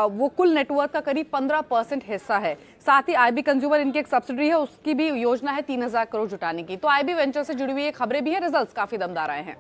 Speaker 4: वो कुल नेटवर्क का करीब 15% हिस्सा है। साथ ही आईबी कंज्यूमर इनकी एक सब्सिडरी है, उसकी भी योजना है 3000 करोड़ जुटाने की। तो आईबी वेंचर से जुड़ी हुई खबरें भी है, रिजल्ट्स काफी दमदार आए हैं।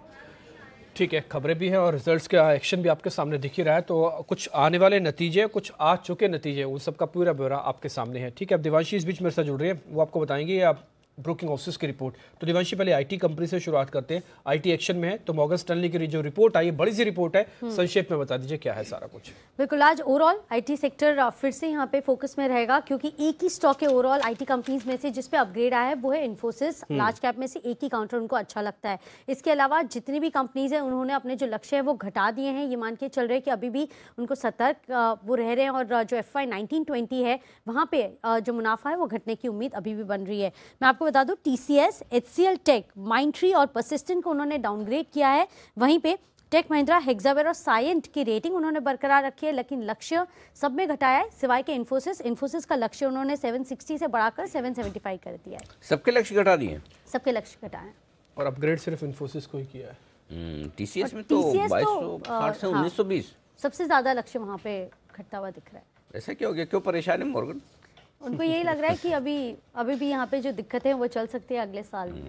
Speaker 2: ठीक है, खबरें भी हैं और रिजल्ट्स का एक्शन भी आपके सामने दिख ही रहा है। तो कुछ आने वाले नतीजे, कुछ आ चुके नतीजे, उन सब का पूरा ब्यौरा आपके सामने है। ठीक है, अब दिवांशी इस बीच मेरे साथ जुड़ रही है, वो आपको बताएंगे आप ब्रोकिंग हाउसेस की रिपोर्ट। तो दिवांशी, पहले आईटी कंपनी से शुरुआत करते हैं। आईटी एक्शन में है, तो मॉर्गन स्टैनली की जो रिपोर्ट आई है, बड़ी सी रिपोर्ट है, संक्षेप में बता दीजिए क्या है सारा कुछ।
Speaker 5: बिल्कुल, आज ओवरऑल आईटी सेक्टर फिर से यहाँ पे फोकस में रहेगा क्योंकि एक ही स्टॉक है ओवरऑल आईटी कंपनीज में से जिस पे अपग्रेड आया है, वो है इन्फोसिस। लार्ज कैप में से एक ही काउंटर उनको अच्छा लगता है। इसके अलावा जितनी भी कंपनीज हैं उन्होंने अपने जो लक्ष्य है वो घटा दिए हैं। ये मान के चल रहे हैं कि अभी भी उनको सतर्क वो रह रहे हैं और जो FY 19-20 है वहाँ पे जो मुनाफा है वो घटने की उम्मीद अभी भी बन रही है। मैं आपको बता दूँ, TCS, HCL टेक, माइंडट्री और परसिस्टेंट को उन्होंने डाउनग्रेड किया है। वहीं पे टेक महिंद्रा, हेक्सावेयर और साइएंट की रेटिंग उन्होंने बरकरार रखी है, लेकिन लक्ष्य सब में घटाया है सिवाय के इन्फोसिस का लक्ष्य उन्होंने 760 से बढ़ाकर 775 कर दिया है।
Speaker 1: सबके लक्ष्य घटा दिए,
Speaker 5: सबके लक्ष्य घटाए
Speaker 2: और अपग्रेड सिर्फ इन्फोसिस को ही किया है।
Speaker 1: TCS में तो 2260 से 1920
Speaker 5: सबसे ज्यादा लक्ष्य वहाँ पे घटता हुआ दिख रहा है।
Speaker 1: ऐसा क्या हो गया, क्यों परेशान है मॉर्गन?
Speaker 5: उनको यही लग रहा है कि अभी भी यहाँ पे जो दिक्कतें हैं वो चल सकती है अगले साल में।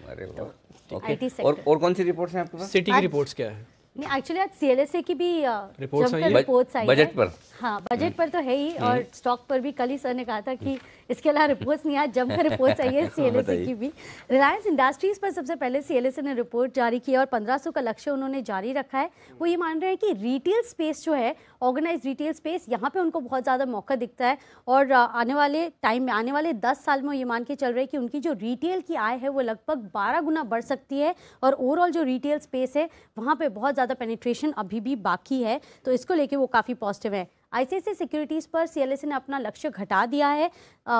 Speaker 1: अरे वाह,
Speaker 5: IT
Speaker 1: ओके।
Speaker 5: सेक्टर।
Speaker 1: और कौन सी रिपोर्ट्स हैं आपके पास?
Speaker 2: सिटी की रिपोर्ट्स क्या है?
Speaker 5: नहीं, एक्चुअली आज CLSA की भी
Speaker 2: रिपोर्ट्स आई है?
Speaker 5: रिपोर्ट्स आई
Speaker 1: बजट
Speaker 5: है।
Speaker 1: पर?
Speaker 5: हाँ, बजट पर तो है ही, और स्टॉक पर भी कल ही सर ने कहा था कि इसके अलावा रिपोर्ट्स नहीं, आज जमकर रिपोर्ट्स आई है CLSA की भी। रिलायंस इंडस्ट्रीज पर सबसे पहले CLSA ने रिपोर्ट जारी की और 1500 का लक्ष्य उन्होंने जारी रखा है। वो ये मान रहे हैं कि रिटेल स्पेस जो है, ऑर्गेनाइज रिटेल स्पेस, यहाँ पे उनको बहुत ज़्यादा मौका दिखता है और आने वाले टाइम में, आने वाले 10 साल में ये मान के चल रहे हैं कि उनकी जो रिटेल की आय है वो लगभग 12 गुना बढ़ सकती है और ओवरऑल जो रिटेल स्पेस है वहाँ पे बहुत ज़्यादा पेनिट्रेशन अभी भी बाकी है, तो इसको लेके वो काफ़ी पॉजिटिव है। ICICI सिक्योरिटीज़ पर CLSA ने अपना लक्ष्य घटा दिया है,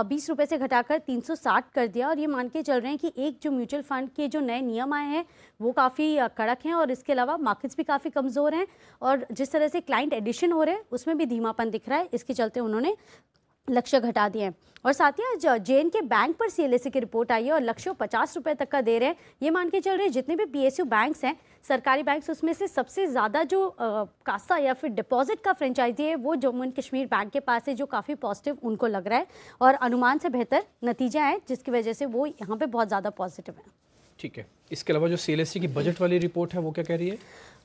Speaker 5: 20 रुपये से घटाकर 360 कर दिया और ये मान के चल रहे हैं कि एक जो म्यूचुअल फंड के जो नए नियम आए हैं वो काफ़ी कड़क हैं और इसके अलावा मार्केट्स भी काफ़ी कमज़ोर हैं और जिस तरह से क्लाइंट एडिशन हो रहे हैं उसमें भी धीमापन दिख रहा है, इसके चलते उन्होंने लक्ष्य घटा दिए हैं। और साथ ही आज JNK बैंक पर CLSA की रिपोर्ट आई है और लक्ष्य 50 रुपये तक का दे रहे हैं। ये मान के चल रहे हैं जितने भी PSU बैंक्स हैं, सरकारी बैंक्स, उसमें से सबसे ज़्यादा जो कासा या फिर डिपॉजिट का फ्रेंचाइजी है वो जम्मू एंड कश्मीर बैंक के पास है, जो काफ़ी पॉजिटिव उनको लग रहा है और अनुमान से बेहतर नतीजे आए जिसकी वजह से वो यहाँ पे बहुत ज़्यादा पॉजिटिव है।
Speaker 2: ठीक है, इसके अलावा जो CLSA की बजट वाली रिपोर्ट है वो क्या कह रही है?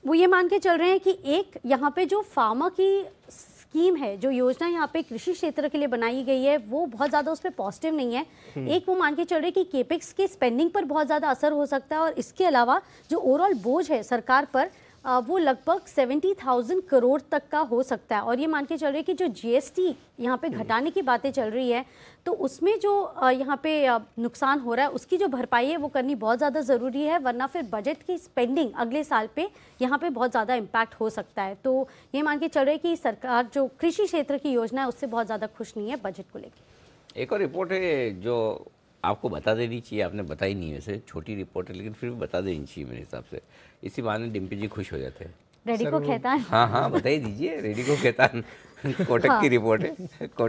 Speaker 2: वो
Speaker 5: ये मान के चल रहे हैं कि एक यहाँ पे जो फार्मा की स्कीम है, जो योजना यहाँ पे कृषि क्षेत्र के लिए बनाई गई है, वो बहुत ज़्यादा उस पर पॉजिटिव नहीं है। एक वो मान के चल रहे कि केपेक्स के स्पेंडिंग पर बहुत ज़्यादा असर हो सकता है और इसके अलावा जो ओवरऑल बोझ है सरकार पर वो लगभग 70,000 करोड़ तक का हो सकता है और ये मान के चल रहे कि जो GST यहाँ पे घटाने की बातें चल रही है तो उसमें जो यहाँ पे नुकसान हो रहा है उसकी जो भरपाई है वो करनी बहुत ज़्यादा ज़रूरी है, वरना फिर बजट की स्पेंडिंग अगले साल पे यहाँ पे बहुत ज़्यादा इम्पैक्ट हो सकता है। तो ये मान के चल रहे कि सरकार जो कृषि क्षेत्र की योजना है उससे बहुत ज़्यादा खुश नहीं है बजट को लेकर।
Speaker 1: एक और रिपोर्ट है जो आपको बता देनी चाहिए, आपने बताई नहीं, वैसे छोटी रिपोर्ट है लेकिन फिर भी बता देनी चाहिए मेरे हिसाब से, इसी बहाने डिम्पी जी खुश हो जाते हैं।
Speaker 5: रेडिको खैतान,
Speaker 1: हाँ बताइए दीजिए, रेडिको खैतान कोटक की रिपोर्ट है।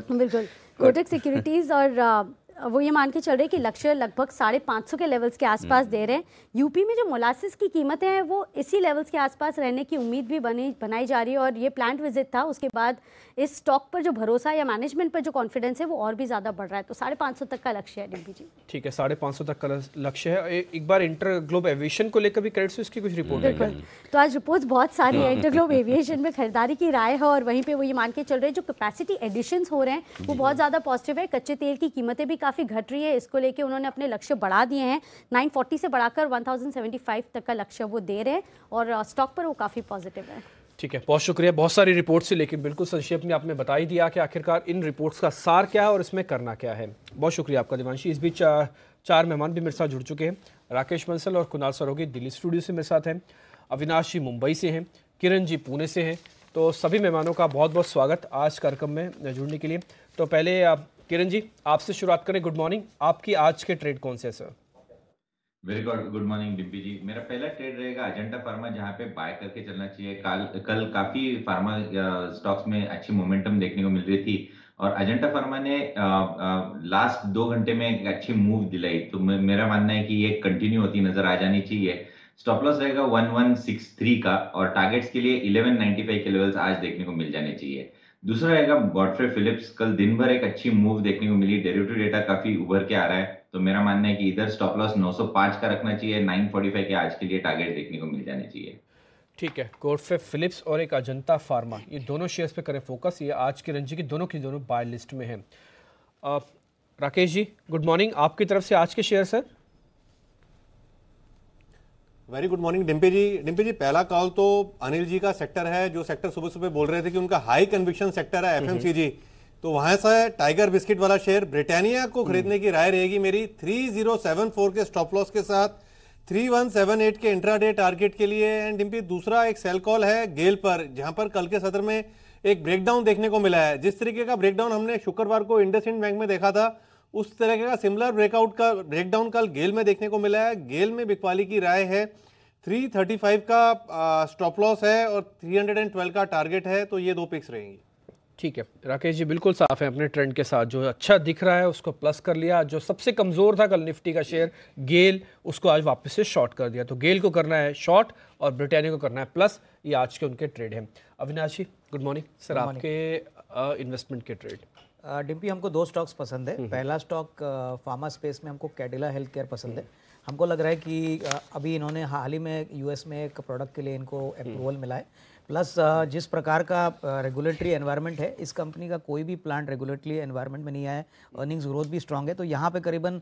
Speaker 5: बिल्कुल, कोटक सिक्योरिटीज़ और वो ये मान के चल रहे कि लक्ष्य लगभग 550 के लेवल्स के आसपास दे रहे हैं। यूपी में जो मोलासिस की कीमतें हैं वो इसी लेवल्स के आसपास रहने की उम्मीद भी बनाई जा रही है और ये प्लांट विजिट था, उसके बाद इस स्टॉक पर जो भरोसा या मैनेजमेंट पर जो कॉन्फिडेंस है वो और भी ज़्यादा बढ़ रहा है, तो 550 तक का लक्ष्य है डिम्पी जी।
Speaker 2: ठीक है, 550 तक का लक्ष्य है। एक बार इंटर ग्लोब एविएशन को लेकर भी क्रेडिट स्विस की कुछ रिपोर्ट है क्या?
Speaker 5: तो आज रिपोर्ट्स बहुत सारी है। इंटर ग्लोब एविएशन में खरीदारी की राय है और वहीं पे वो ये मान के चल रहे हैं जो कैपेसिटी एडिशंस हो रहे हैं वो बहुत ज़्यादा पॉजिटिव है। कच्चे तेल की कीमतें भी काफ़ी घट रही है, इसको लेके उन्होंने अपने लक्ष्य बढ़ा दिए हैं, 940 से बढ़ाकर 1075 तक का लक्ष्य वो दे रहे हैं और स्टॉक पर वो काफ़ी पॉजिटिव है।
Speaker 2: ठीक है, बहुत शुक्रिया। बहुत सारी रिपोर्ट्स है लेकिन बिल्कुल संक्षेप में आपने बता ही दिया कि आखिरकार इन रिपोर्ट्स का सार क्या है और इसमें करना क्या है। बहुत शुक्रिया आपका दिवांशी। इस बीच 4 मेहमान भी मेरे साथ जुड़ चुके हैं। राकेश बंसल और कुणाल सरोगी दिल्ली स्टूडियो से मेरे साथ हैं, अविनाश जी मुंबई से हैं, किरण जी पुणे से हैं। तो सभी मेहमानों का बहुत बहुत स्वागत आज कार्यक्रम में जुड़ने के लिए। तो पहले किरण जी आपसे शुरुआत करें। गुड मॉर्निंग, आपकी आज के ट्रेड कौन से हैं sir?
Speaker 6: Very good morning Dimpy ji. मेरा पहला ट्रेड रहेगा अजंता फार्मा, जहां पे बाय करके चलना चाहिए। कल काफी फार्मा स्टॉक्स में अच्छी मोमेंटम देखने को मिल रही थी और अजंता फार्मा ने लास्ट 2 घंटे में एक अच्छी मूव दिलाई, तो मेरा मानना है कि ये कंटिन्यू होती नजर आ जानी चाहिए। स्टॉप लॉस रहेगा 1163 का और टारगेट्स के लिए 1195 के लेवल्स आज देखने को मिल जाने चाहिए। दूसरा रहेगा गॉडफ्रे फिलिप्स। कल दिन भर एक अच्छी मूव देखने को मिली, डेरिवेटिव डेटा काफी उभर के आ रहा है, तो मेरा मानना है कि इधर स्टॉप लॉस 905 का रखना चाहिए। 945 के आज के लिए टारगेट देखने को मिल जाने चाहिए।
Speaker 2: ठीक है, गॉडफ्रे फिलिप्स और एक अजंता फार्मा, ये दोनों शेयर्स पे करें फोकस। ये आज की रंजी की दोनों बाय लिस्ट में हैं। राकेश जी गुड मॉर्निंग, आपकी तरफ से आज के share sir.
Speaker 7: Very good morning Dimpy ji. Dimpy ji पहला कॉल तो अनिल जी का सेक्टर है, जो सेक्टर सुबह सुबह बोल रहे थे कि उनका हाई कन्विक्शन सेक्टर है एफएमसीजी, तो वहां से टाइगर बिस्किट वाला शेयर ब्रिटानिया को खरीदने की राय रहेगी मेरी। 3074 के स्टॉप लॉस के साथ 3178 के इंट्राडे टारगेट के लिए। एंड डिम्पी दूसरा एक सेल कॉल है गेल पर, जहां पर कल के सत्र में एक ब्रेकडाउन देखने को मिला है। जिस तरीके का ब्रेकडाउन हमने शुक्रवार को इंडसइंड बैंक में देखा था, उस तरह का सिमिलर ब्रेकडाउन कल गेल में देखने को मिला है। गेल में बिकवाली की राय है, 335 का स्टॉप लॉस है और 312 का टारगेट है, तो ये दो पिक्स रहेंगी।
Speaker 2: ठीक है राकेश जी, बिल्कुल साफ है अपने ट्रेंड के साथ। जो अच्छा दिख रहा है उसको प्लस कर लिया, जो सबसे कमज़ोर था कल निफ्टी का शेयर गेल, उसको आज वापस से शॉर्ट कर दिया। तो गेल को करना है शॉर्ट और ब्रिटानिया को करना है प्लस। ये आज के उनके ट्रेड हैं। अविनाश जी गुड मॉर्निंग सर, आपके इन्वेस्टमेंट के ट्रेड।
Speaker 8: डिम्पी हमको 2 स्टॉक्स पसंद है। पहला स्टॉक फार्मा स्पेस में हमको कैडिला हेल्थ केयर पसंद है। हमको लग रहा है कि अभी इन्होंने हाल ही में यूएस में एक प्रोडक्ट के लिए इनको अप्रूवल मिला है, प्लस जिस प्रकार का रेगुलेटरी एनवायरनमेंट है, इस कंपनी का कोई भी प्लांट रेगुलेटरी एनवायरनमेंट में नहीं आया है। अर्निंग्स ग्रोथ भी स्ट्रांग है, तो यहाँ पे करीबन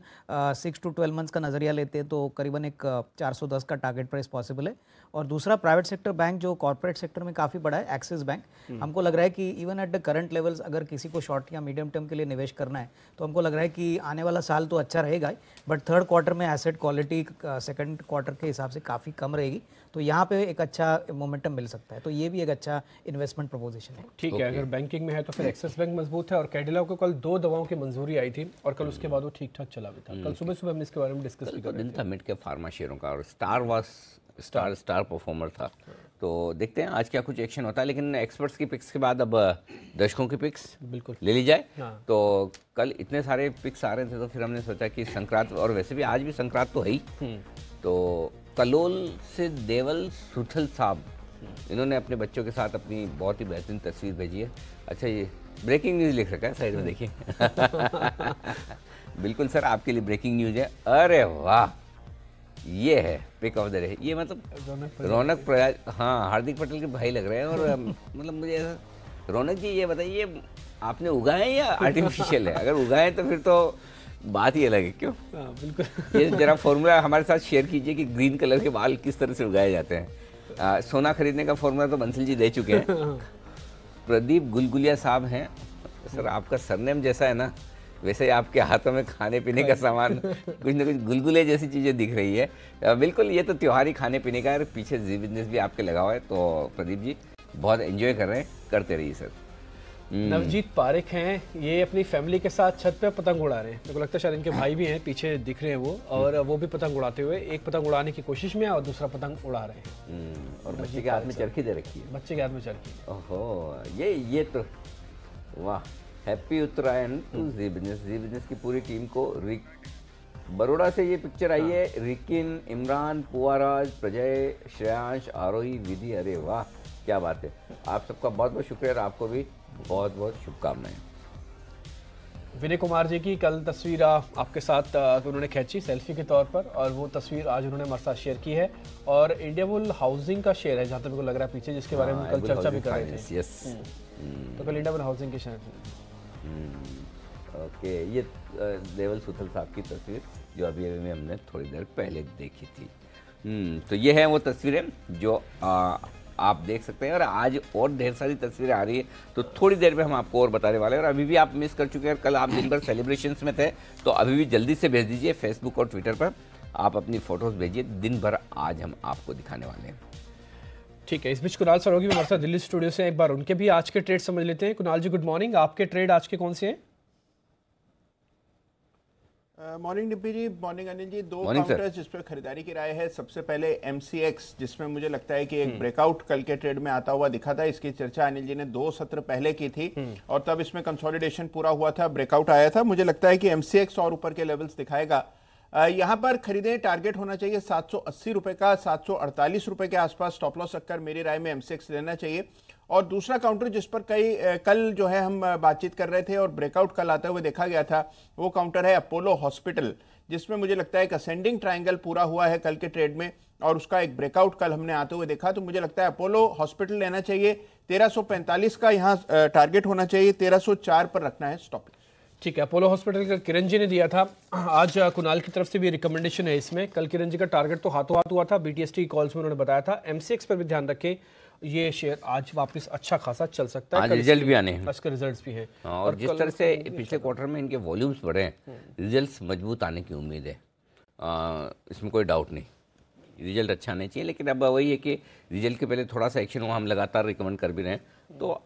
Speaker 8: 6 to 12 मंथ्स का नज़रिया लेते हैं तो करीबन एक 410 का टारगेट प्राइस पॉसिबल है। और दूसरा प्राइवेट सेक्टर बैंक जो कॉर्पोरेट सेक्टर में काफ़ी बड़ा है, एक्सिस बैंक, हमको लग रहा है कि even at the current levels अगर किसी को शॉर्ट या मीडियम टर्म के लिए निवेश करना है तो हमको लग रहा है कि आने वाला साल तो अच्छा रहेगा ही, बट थर्ड क्वार्टर में एसेट क्वालिटी सेकंड क्वार्टर के हिसाब से काफ़ी कम रहेगी, तो यहाँ पे एक अच्छा मोमेंटम मिल सकता है। तो ये भी एक अच्छा इन्वेस्टमेंट प्रपोजिशन है।
Speaker 2: ठीक है, अगर बैंकिंग में है तो फिर एक्सिस बैंक मजबूत है। और कैडिला को कल 2 दवाओं की मंजूरी आई थी और कल उसके बाद वो ठीक ठाक चला भी था। कल सुबह सुबह हमने इसके बारे में डिस्कस भी कर रहे थे।
Speaker 1: मिड के फार्मा शेयरों का और स्टार परफॉर्मर था। तो देखते हैं आज क्या कुछ एक्शन होता है, लेकिन एक्सपर्ट्स की पिक्स के बाद अब दर्शकों की पिक्स
Speaker 2: बिल्कुल
Speaker 1: ले ली जाए।
Speaker 2: हाँ।
Speaker 1: तो कल इतने सारे पिक्स आ रहे थे तो फिर हमने सोचा कि संक्रांत, और वैसे भी आज भी संक्रांत तो है ही, तो कलोल से देवल सुथल साहब, इन्होंने अपने बच्चों के साथ अपनी बहुत ही बेहतरीन तस्वीर भेजी है। अच्छा, ये ब्रेकिंग न्यूज़ लिख रखा है साइड में, देखिए। बिल्कुल सर, आपके लिए ब्रेकिंग न्यूज़ है। अरे वाह, ये है पिक ऑफ द डे। ये मतलब रौनक प्रयाग, हाँ, हार्दिक पटेल के भाई लग रहे हैं। और मतलब मुझे ऐसा, रौनक जी ये बताइए आपने उगाए हैं या आर्टिफिशियल है? अगर उगाए तो फिर तो बात ही अलग है, क्यों? बिल्कुल। ये जरा फॉर्मूला हमारे साथ शेयर कीजिए कि ग्रीन कलर के बाल किस तरह से उगाए जाते हैं। सोना खरीदने का फॉर्मूला तो बंसल जी दे चुके हैं। प्रदीप गुलगुलिया साहब हैं। सर आपका सरनेम जैसा है ना, वैसे ही आपके हाथों में खाने पीने का सामान, कुछ ना कुछ गुलगुले जैसी चीज़ें दिख रही है। बिल्कुल, ये तो त्योहारी खाने पीने का है। पीछे जी बिजनेस भी आपके लगा हुआ है, तो प्रदीप जी बहुत एंजॉय कर रहे हैं, करते रहिए सर।
Speaker 2: नवजीत पारिक हैं, ये अपनी फैमिली के साथ छत पे पतंग उड़ा रहे हैं। मेरे को लगता है शायद इनके भाई भी हैं, पीछे दिख रहे हैं वो, और वो भी पतंग उड़ाते हुए, एक पतंग उड़ाने की कोशिश में है और दूसरा पतंग उड़ा रहे हैं।
Speaker 1: और बच्चे के हाथ में चरखी दे रखी है।
Speaker 2: बच्चे के हाथ में चरखी।
Speaker 1: ओहो, ये तो वाह। Happy Uttarayan to Zee business की पूरी टीम को। बड़ोड़ा से ये पिक्चर आई है। रिकिन, इमरान, पुआराज, प्रजय, श्रेयांश, आरोही, विधि। अरे वाह, क्या बात है। आप सबका बहुत बहुत शुक्रिया और आपको भी बहुत बहुत शुभकामनाएं।
Speaker 2: विनय कुमार जी की कल तस्वीर आपके साथ उन्होंने खींची सेल्फी के तौर पर, और वो तस्वीर आज उन्होंने हमारे साथ शेयर की है। और इंडिया बुल हाउसिंग का शेयर है, जहाँ तक मेरे को लग रहा है पीछे, जिसके बारे में कल चर्चा भी कर रहे थे। तो कल इंडिया बुल हाउसिंग के शेयर।
Speaker 1: ओके, ये देवल सुथल साहब की तस्वीर जो अभी हमने थोड़ी देर पहले देखी थी। तो ये है वो तस्वीरें जो आप देख सकते हैं। और आज और ढेर सारी तस्वीरें आ रही है, तो थोड़ी देर में हम आपको और बताने वाले हैं। और अभी भी आप मिस कर चुके हैं, कल आप दिन भर सेलिब्रेशंस में थे, तो अभी भी जल्दी से भेज दीजिए फेसबुक और ट्विटर पर। आप अपनी फ़ोटोज़ भेजिए दिन भर, आज हम आपको दिखाने वाले हैं।
Speaker 2: ठीक है, इस बीच कुणाल सरोगी भी हमारे साथ दिल्ली स्टूडियो से, एक बार उनके भी आज के ट्रेड समझ लेते हैं। कुणाल जी गुड मॉर्निंग, आपके ट्रेड आज के कौन से हैं?
Speaker 9: मॉर्निंग डिम्पी जी, मॉर्निंग अनिल जी। दो
Speaker 1: Morning,
Speaker 9: काउंटर्स जिस पर खरीदारी की राय है। सबसे पहले MCX, जिसमें मुझे लगता है कि एक ब्रेकआउट कल के ट्रेड में आता हुआ दिखा था। इसकी चर्चा अनिल जी ने 2 सत्र पहले की थी और तब इसमें कंसोलिडेशन पूरा हुआ था, ब्रेकआउट आया था। मुझे लगता है कि MCX और ऊपर के लेवल्स दिखाएगा। यहां पर खरीदें, टारगेट होना चाहिए 780 रुपए का, 748 रुपए के आसपास स्टॉप लॉस रखकर मेरी राय में MCX लेना चाहिए। और दूसरा काउंटर जिस पर कल जो है हम बातचीत कर रहे थे और ब्रेकआउट कल आते हुए देखा गया था, वो काउंटर है अपोलो हॉस्पिटल, जिसमें मुझे लगता है एक असेंडिंग ट्रायंगल पूरा हुआ है कल के ट्रेड में और उसका एक ब्रेकआउट कल हमने आते हुए देखा। तो मुझे लगता है अपोलो हॉस्पिटल लेना चाहिए। 1345 का यहाँ टारगेट होना चाहिए, 1304 पर रखना है स्टॉप।
Speaker 2: ठीक है, अपोलो हॉस्पिटल का किरण जी ने दिया था, आज कुणाल की तरफ से भी रिकमेंडेशन है इसमें। कल किरण जी का टारगेट तो हाथों हाथ हुआ था, BTST कॉल्स में उन्होंने बताया था। MCX पर भी ध्यान रखें, ये शेयर आज वापस अच्छा खासा चल सकता है।
Speaker 1: आज रिजल्ट भी आने हैं,
Speaker 2: इसके रिजल्ट्स भी हैं।
Speaker 1: और जिस तरह से पिछले क्वार्टर में इनके वॉल्यूम्स बढ़े हैं, रिजल्ट्स मजबूत आने की उम्मीद है, इसमें कोई डाउट नहीं। रिजल्ट अच्छा आना चाहिए, लेकिन अब वही है कि रिजल्ट के पहले थोड़ा सा एक्शन हुआ, हम लगातार रिकमेंड कर भी रहे हैं, तो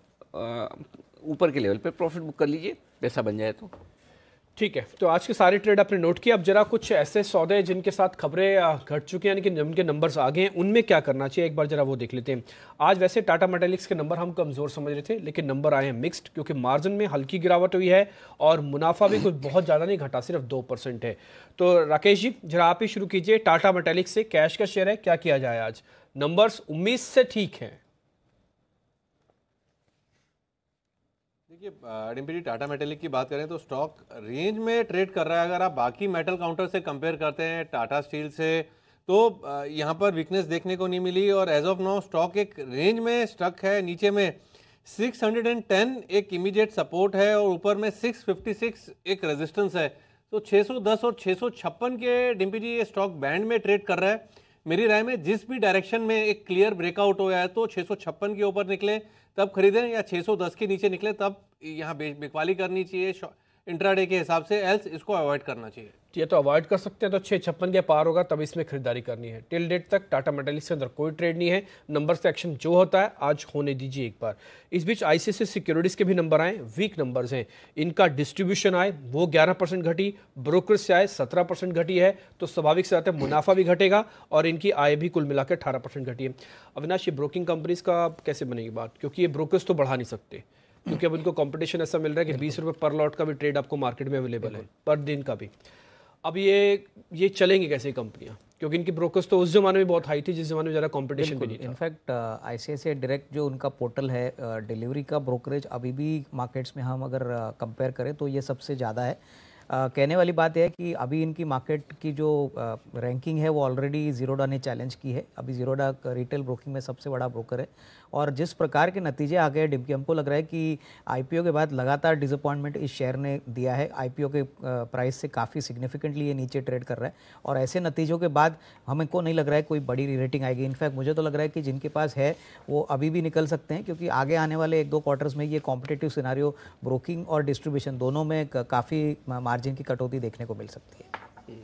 Speaker 1: ऊपर के लेवल पे प्रॉफिट बुक कर लीजिए, पैसा बन जाए तो।
Speaker 2: ठीक है, तो आज के सारे ट्रेड आपने नोट किया। अब जरा कुछ ऐसे सौदे जिनके साथ खबरें घट चुकी हैं, यानी कि जिनके नंबर्स आ गए हैं, उनमें क्या करना चाहिए, एक बार जरा वो देख लेते हैं। आज वैसे टाटा मेटालिक्स के नंबर हम कमज़ोर समझ रहे थे, लेकिन नंबर आए हैं मिक्स्ड, क्योंकि मार्जिन में हल्की गिरावट हुई है और मुनाफा भी कुछ बहुत ज़्यादा नहीं घटा, सिर्फ 2% है। तो राकेश जी जरा आप ही शुरू कीजिए, टाटा मेटालिक्स से कैश का शेयर है, क्या किया जाए आज? नंबर्स उम्मीद से ठीक हैं।
Speaker 7: देखिए डिम्पी जी, टाटा मेटालिक की बात करें तो स्टॉक रेंज में ट्रेड कर रहा है। अगर आप बाकी मेटल काउंटर से कंपेयर करते हैं टाटा स्टील से, तो यहाँ पर वीकनेस देखने को नहीं मिली और एज ऑफ नाउ स्टॉक एक रेंज में स्टक है। नीचे में 610 एक इमीडिएट सपोर्ट है और ऊपर में 656 एक रेजिस्टेंस है। तो 610 और 656 के डिम्पी जी ये स्टॉक बैंड में ट्रेड कर रहा है। मेरी राय में जिस भी डायरेक्शन में एक क्लियर ब्रेकआउट हो है तो 656 के ऊपर निकले तब खरीदें, या 610 के नीचे निकले तब यहाँ बिकवाली करनी चाहिए इंट्राडे के हिसाब से, एल्स इसको अवॉइड करना चाहिए।
Speaker 2: ये तो अवॉइड कर सकते हैं, तो 656 के पार होगा तब इसमें खरीदारी करनी है। टिल डेट तक टाटा मेटालिक्स के अंदर कोई ट्रेड नहीं है। नंबर से एक्शन जो होता है आज होने दीजिए एक बार। इस बीच ICICI सिक्योरिटीज के भी नंबर आए, वीक नंबर्स हैं। इनका डिस्ट्रीब्यूशन आए वो 11% घटी, ब्रोकरेज से आए 17% घटी है, तो स्वाभाविक से आते मुनाफा भी घटेगा और इनकी आय भी कुल मिलाकर 18% घटी है। अविनाश, ये ब्रोकिंग कंपनीज का कैसे बनेगी बात, क्योंकि ये ब्रोकर्स तो बढ़ा नहीं सकते, क्योंकि अब इनको कंपटीशन ऐसा मिल रहा है कि 20 रुपये पर लॉट का भी ट्रेड आपको मार्केट में अवेलेबल है, पर दिन का भी। अब ये चलेंगी कैसे कंपनियां, क्योंकि इनकी ब्रोकर्स तो उस जमाने में बहुत हाई थी जिस जमाने में ज़्यादा कंपटीशन भी नहीं था।
Speaker 8: इनफैक्ट ICICI डायरेक्ट जो उनका पोर्टल है, डिलीवरी का ब्रोकरेज अभी भी मार्केट्स में हम अगर कंपेयर करें तो ये सबसे ज़्यादा है। कहने वाली बात यह है कि अभी इनकी मार्केट की जो रैंकिंग है वो ऑलरेडी ज़ीरोडा ने चैलेंज की है। अभी ज़ीरोडा रिटेल ब्रोकिंग में सबसे बड़ा ब्रोकर है और जिस प्रकार के नतीजे आ गए डिम्पी, हमको लग रहा है कि IPO के बाद लगातार डिसअपॉइंटमेंट इस शेयर ने दिया है। IPO के प्राइस से काफ़ी सिग्निफिकेंटली ये नीचे ट्रेड कर रहा है और ऐसे नतीजों के बाद हमको नहीं लग रहा है कोई बड़ी रीरेटिंग आएगी। इनफैक्ट मुझे तो लग रहा है कि जिनके पास है वो अभी भी निकल सकते हैं, क्योंकि आगे आने वाले 1-2 क्वार्टर्स में ये कॉम्पिटिटिव सिनारियो ब्रोकिंग और डिस्ट्रीब्यूशन दोनों में काफ़ी मार्जिन की कटौती देखने को मिल सकती है।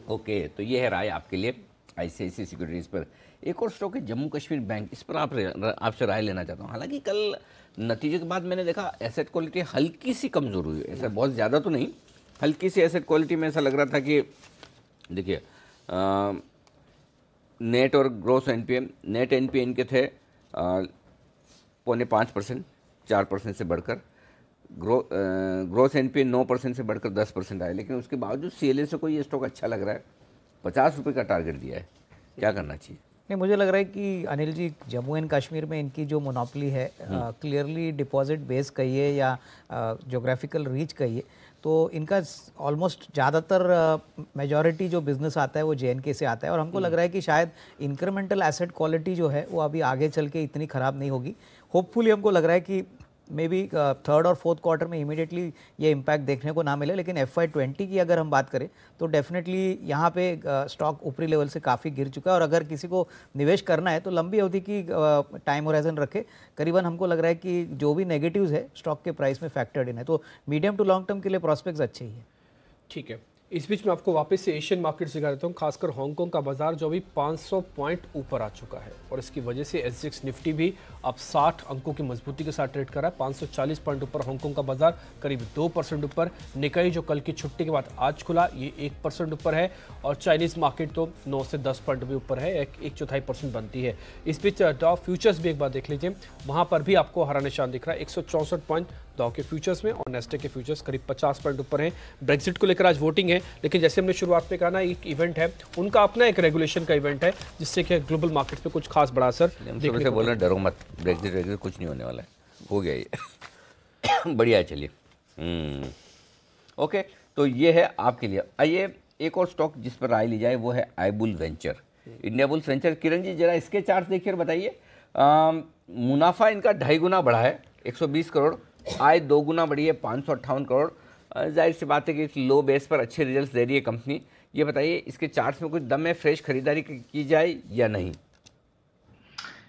Speaker 1: ओके, तो ये है राय आपके लिए ICICI सिक्योरिटीज़ पर। एक और स्टॉक है जम्मू कश्मीर बैंक, इस पर आपसे राय लेना चाहता हूँ। हालांकि कल नतीजे के बाद मैंने देखा एसेट क्वालिटी हल्की सी कमज़ोर हुई है, ऐसा बहुत ज़्यादा तो नहीं, हल्की सी एसेट क्वालिटी में ऐसा लग रहा था कि देखिए नेट और ग्रॉस NPA, नेट NPA इनके थे 0.5%, 4% से बढ़कर, ग्रोस NPA 9% से बढ़कर 10% आए, लेकिन उसके बावजूद CLA से कोई ये स्टॉक अच्छा लग रहा है। 50 रुपये का टारगेट दिया है, क्या करना चाहिए?
Speaker 8: नहीं, मुझे लग रहा है कि अनिल जी जम्मू एंड कश्मीर में इनकी जो मोनोपोली है, क्लियरली डिपॉजिट बेस कहिए या जोग्राफिकल रीच कहिए, तो इनका ऑलमोस्ट ज़्यादातर मेजॉरिटी जो बिज़नेस आता है वो JNK से आता है और हमको लग रहा है कि शायद इंक्रीमेंटल एसेट क्वालिटी जो है वो अभी आगे चल के इतनी ख़राब नहीं होगी। होपफुली हमको लग रहा है कि मे बी 3rd और 4th क्वार्टर में इमीडिएटली ये इम्पैक्ट देखने को ना मिले, लेकिन FY20 की अगर हम बात करें तो डेफिनेटली यहाँ पे स्टॉक ऊपरी लेवल से काफ़ी गिर चुका है और अगर किसी को निवेश करना है तो लंबी अवधि की टाइम होराइजन रखे। करीबन हमको लग रहा है कि जो भी नेगेटिव्स है स्टॉक के प्राइस में फैक्टर्ड इन है, तो मीडियम टू लॉन्ग टर्म के लिए प्रॉस्पेक्ट्स अच्छे ही है।
Speaker 2: ठीक है, इस बीच में आपको वापस से एशियन मार्केट दिखा देता हूँ, खासकर हांगकांग का बाजार जो अभी 500 पॉइंट ऊपर आ चुका है और इसकी वजह से SGX निफ्टी भी अब 60 अंकों की मजबूती के साथ ट्रेड कर रहा है। 540 पॉइंट ऊपर हांगकांग का बाजार, करीब 2% ऊपर। निकाई जो कल की छुट्टी के बाद आज खुला, ये 1% ऊपर है और चाइनीज मार्केट तो 9 से 10 पॉइंट भी ऊपर है, 1/4% बनती है। इस बीच डॉ फ्यूचर्स भी एक बार देख लीजिए, वहां पर भी आपको हरा निशान दिख रहा है, 164 पॉइंट डॉ के फ्यूचर्स में और नेस्टे के फ्यूचर्स करीब 50 पॉइंट ऊपर हैं। ब्रेक्जिट को लेकर आज वोटिंग है, लेकिन जैसे हमने शुरुआत में कहा ना, एक इवेंट है, उनका अपना एक रेगुलेशन का इवेंट है जिससे कि ग्लोबल मार्केट पे कुछ खास बड़ा असर देखने को
Speaker 1: बोल रहे हैं, डरो मत, ब्रेक्जिट कुछ नहीं होने वाला है, हो गया ये। बढ़िया है, चलिए। ओके, तो ये है आपके लिए। आइए एक और स्टॉक जिस पर राय ली जाए वो है आईबुल venture, India bulls venture. Kiran ji जरा इसके चार्ट देखिए और बताइए। मुनाफा इनका 2.5 गुना बढ़ा है, 120 करोड़, आय 2 गुना बढ़ी है, 558 करोड़। जाहिर सी बात है कि इस लो बेस पर अच्छे रिजल्ट्स दे रही है कंपनी। ये बताइए इसके चार्ट्स में कुछ दम है, फ्रेश खरीदारी की जाए या नहीं?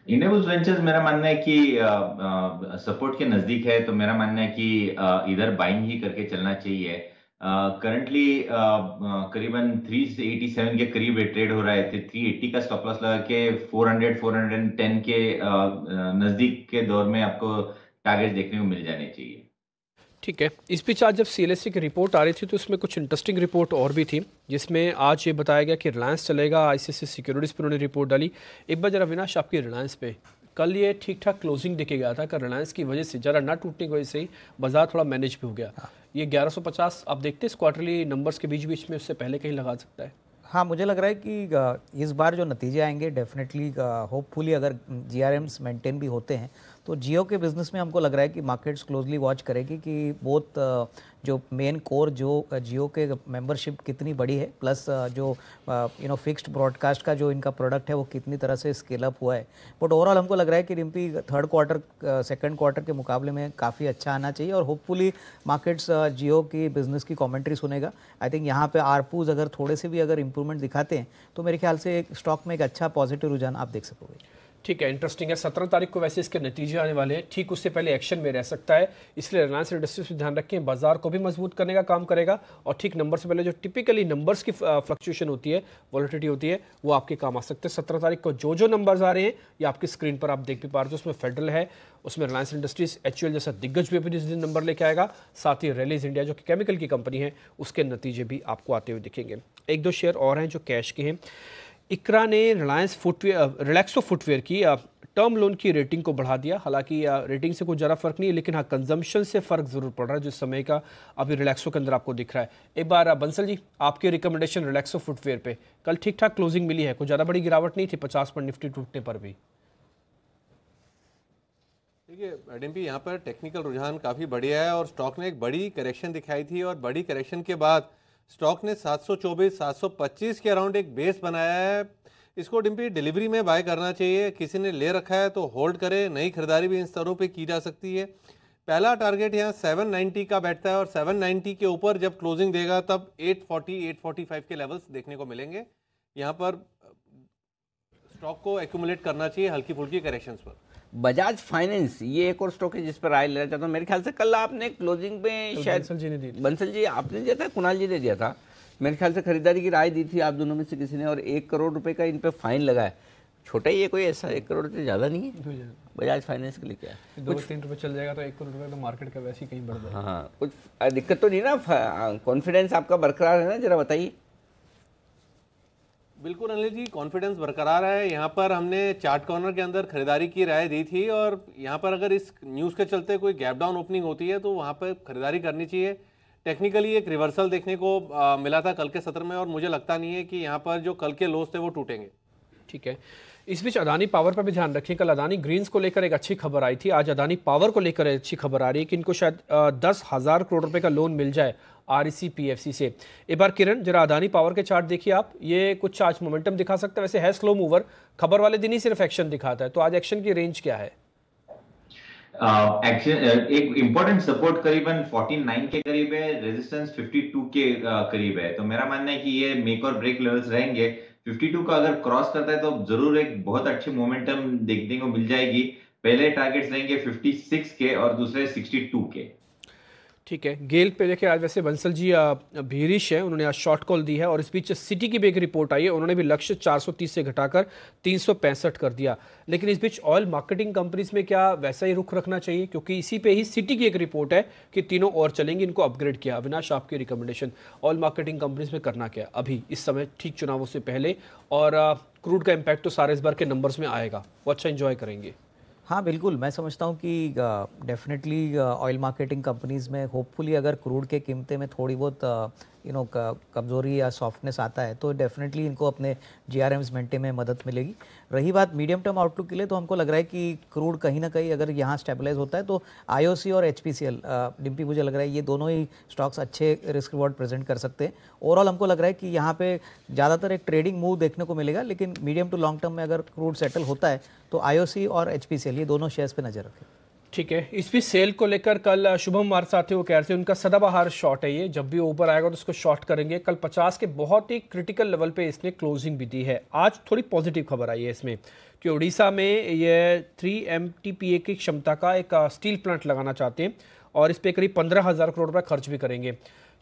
Speaker 6: इंडिया बुल्स वेंचर्स मेरा मानना है कि सपोर्ट के नजदीक है, तो मेरा मानना है कि इधर बाइंग ही करके चलना चाहिए। करंटली करीबन 387 के करीब ट्रेड हो रहा है, 380 का स्टॉप लॉस लगा के 410 के नजदीक के दौर में आपको टारगेट देखने को मिल जाने चाहिए।
Speaker 2: ठीक है। इस बीच आज जब CLSA की रिपोर्ट आ रही थी तो उसमें कुछ इंटरेस्टिंग रिपोर्ट और भी थी, जिसमें आज ये बताया गया कि रिलायंस चलेगा। ICICI सिक्योरिटीज़ पर उन्होंने रिपोर्ट डाली। एक बार जरा विनाश आपकी रिलायंस पे, कल ये ठीक ठाक क्लोजिंग दिखे गया था, कि रिलायंस की वजह से जरा ना टूटने की वजह से ही बाजार थोड़ा मैनेज भी हो गया। ये 1150 आप देखते हैं इस क्वार्टरली नंबर्स के बीच बीच में, उससे पहले कहीं लगा सकता है?
Speaker 8: हाँ, मुझे लग रहा है कि इस बार जो नतीजे आएंगे डेफिनेटली होपफुली अगर GRMs मेंटेन भी होते हैं तो जियो के बिज़नेस में हमको लग रहा है कि मार्केट्स क्लोजली वॉच करेगी कि बोथ जो मेन कोर जो जियो के मेंबरशिप कितनी बड़ी है, प्लस जो फिक्स्ड ब्रॉडकास्ट का जो इनका प्रोडक्ट है वो कितनी तरह से स्केल अप हुआ है। बट ओवरऑल हमको लग रहा है कि Rimpy third quarter second quarter के मुकाबले में काफ़ी अच्छा आना चाहिए और होपफुली मार्केट्स जियो की बिज़नेस की कमेंट्री सुनेगा। आई थिंक यहाँ पे आरपूज अगर थोड़े से भी अगर इंप्रूवमेंट दिखाते हैं तो मेरे ख्याल से स्टॉक में एक अच्छा पॉजिटिव रुझान आप देख सकोगे।
Speaker 2: ठीक है, इंटरेस्टिंग है। 17 तारीख को वैसे इसके नतीजे आने वाले हैं, ठीक उससे पहले एक्शन में रह सकता है, इसलिए रिलायंस इंडस्ट्रीज में ध्यान रखें, बाजार को भी मजबूत करने का काम करेगा और ठीक नंबर से पहले जो टिपिकली नंबर्स की फ्लक्चुएशन होती है, वॉलिटिलिटी होती है, वो आपके काम आ सकते हैं। 17 तारीख को जो नंबर्स आ रहे हैं ये आपकी स्क्रीन पर आप देख भी पा रहे हो, उसमें फेडरल है, उसमें रिलायंस इंडस्ट्रीज, HUL जैसा दिग्गज भी जिस दिन नंबर लेके आएगा, साथ ही रेलिस इंडिया जो कि केमिकल की कंपनी है उसके नतीजे भी आपको आते हुए दिखेंगे। एक दो शेयर और हैं जो कैश के हैं। इकरा ने रिलैक्सो फुटवेयर की टर्म लोन की रेटिंग को बढ़ा दिया। हालांकि रेटिंग से कुछ ज़्यादा फर्क नहीं है, लेकिन हाँ कंजम्पशन से फ़र्क ज़रूर पड़ रहा है, जो समय का अभी रिलैक्सो के अंदर आपको दिख रहा है। एक बार बंसल जी आपकी रिकमेंडेशन रिलैक्सो फुटवेयर पे, कल ठीक ठाक क्लोजिंग मिली है, कुछ ज़्यादा बड़ी गिरावट नहीं थी 50 पॉइंट निफ्टी टूटने पर भी।
Speaker 7: देखिए डिम्पी, यहाँ पर टेक्निकल रुझान काफ़ी बढ़िया है और स्टॉक ने एक बड़ी करेक्शन दिखाई थी और बड़ी करेक्शन के बाद स्टॉक ने 724 725 के अराउंड एक बेस बनाया है। इसको डिम्पी डिलीवरी में बाय करना चाहिए, किसी ने ले रखा है तो होल्ड करे, नई खरीदारी भी इन स्तरों पे की जा सकती है। पहला टारगेट यहाँ 790 का बैठता है और 790 के ऊपर जब क्लोजिंग देगा तब 840 845 के लेवल्स देखने को मिलेंगे। यहाँ पर स्टॉक को एक्यूमुलेट करना चाहिए हल्की फुल्की करेक्शंस पर।
Speaker 1: बजाज फाइनेंस ये एक और स्टॉक है जिस पर राय लेना चाहता हूँ। मेरे ख्याल से कल आपने क्लोजिंग में शायद बंसल जी आपने दिया था, कुणाल जी ने दिया था, मेरे ख्याल से खरीदारी की राय दी थी आप दोनों में से किसी ने, और 1 करोड़ रुपए का इन पे फाइन लगा है। छोटा ही है कोई, ऐसा 1 करोड़ से ज़्यादा नहीं है बजाज फाइनेंस के लिए। क्या है
Speaker 2: 2-3 रुपए चल जाएगा तो 1 करोड़ रुपए तो मार्केट का वैसे ही कहीं बढ़ जाएगा।
Speaker 1: हाँ, कुछ दिक्कत तो नहीं ना, कॉन्फिडेंस आपका बरकरार है ना, जरा बताइए।
Speaker 7: बिल्कुल अनिल जी, कॉन्फिडेंस बरकरार है। यहाँ पर हमने चार्ट कॉर्नर के अंदर खरीदारी की राय दी थी और यहाँ पर अगर इस न्यूज़ के चलते कोई गैप डाउन ओपनिंग होती है तो वहाँ पर खरीदारी करनी चाहिए। टेक्निकली एक रिवर्सल देखने को मिला था कल के सत्र में और मुझे लगता नहीं है कि यहाँ पर जो कल के लोस थे वो टूटेंगे।
Speaker 2: ठीक है, इस बीच अदानी पावर पर भी ध्यान रखें। कल अदानी ग्रीन्स को लेकर एक अच्छी खबर आई थी, आज अदानी पावर को लेकर अच्छी खबर आ रही है कि इनको शायद 10,000 करोड़ रुपए का लोन मिल जाए REC PFC से। एक बार किरण जरा अदानी पावर के चार्ट देखिए आप, ये कुछ आज मोमेंटम दिखा सकता है, वैसे है स्लो मूवर, खबर वाले दिन ही सिर्फ एक्शन दिखाता है, तो आज एक्शन की रेंज क्या है?
Speaker 6: एक्शन एक इंपॉर्टेंट सपोर्ट करीबन 49 के करीब है, रेजिस्टेंस 52 के करीब है, तो मेरा मानना है कि ये मेक और ब्रेक लेवल्स रहेंगे। 52 का अगर क्रॉस करता है तो जरूर एक बहुत अच्छी मोमेंटम देखने को मिल जाएगी। पहले टारगेट्स रहेंगे 56 के और दूसरे 62 के।
Speaker 2: ठीक है, गेल पे देखिए आज वैसे बंसल जी भीरिश है, उन्होंने आज शॉर्ट कॉल दी है और इस बीच सिटी की भी एक रिपोर्ट आई है, उन्होंने भी लक्ष्य 430 से घटाकर 365 कर दिया। लेकिन इस बीच ऑयल मार्केटिंग कंपनीज में क्या वैसा ही रुख रखना चाहिए, क्योंकि इसी पे ही सिटी की एक रिपोर्ट है कि तीनों और चलेंगी, इनको अपग्रेड किया। अविनाश, आपकी रिकमेंडेशन ऑयल मार्केटिंग कंपनीज में करना क्या अभी इस समय, ठीक चुनावों से पहले, और क्रूड का इम्पैक्ट तो सारे इस बार के नंबर्स में आएगा, वो अच्छा इंजॉय करेंगे।
Speaker 8: हाँ बिल्कुल, मैं समझता हूँ कि डेफिनेटली ऑयल मार्केटिंग कंपनीज़ में होपफुली अगर क्रूड के कीमतें में थोड़ी बहुत कमज़ोरी या सॉफ्टनेस आता है तो डेफिनेटली इनको अपने जीआरएम्स मेंटेन में मदद मिलेगी। रही बात मीडियम टर्म आउटलुक के लिए, तो हमको लग रहा है कि क्रूड कहीं ना कहीं अगर यहाँ स्टेबलाइज होता है तो आईओसी और एचपीसीएल, डिम्पी, मुझे लग रहा है ये दोनों ही स्टॉक्स अच्छे रिस्क रिवॉर्ड प्रेजेंट कर सकते हैं। ओवरऑल हमको लग रहा है कि यहाँ पे ज़्यादातर एक ट्रेडिंग मूव देखने को मिलेगा, लेकिन मीडियम टू लॉन्ग टर्म में अगर क्रूड सेटल होता है तो आईओसी और एचपीसीएल ये दोनों शेयर्स पे नजर रखें।
Speaker 2: ठीक है, इस भी सेल को लेकर कल शुभम हमारे साथ थे, वो कह रहे थे उनका सदाबहार शॉर्ट है ये, जब भी ऊपर आएगा तो उसको शॉर्ट करेंगे। कल 50 के बहुत ही क्रिटिकल लेवल पे इसने क्लोजिंग भी दी है। आज थोड़ी पॉजिटिव खबर आई है इसमें कि उड़ीसा में ये 3 MTPA की क्षमता का एक स्टील प्लांट लगाना चाहते हैं और इस पर करीब 15,000 करोड़ रुपये खर्च भी करेंगे।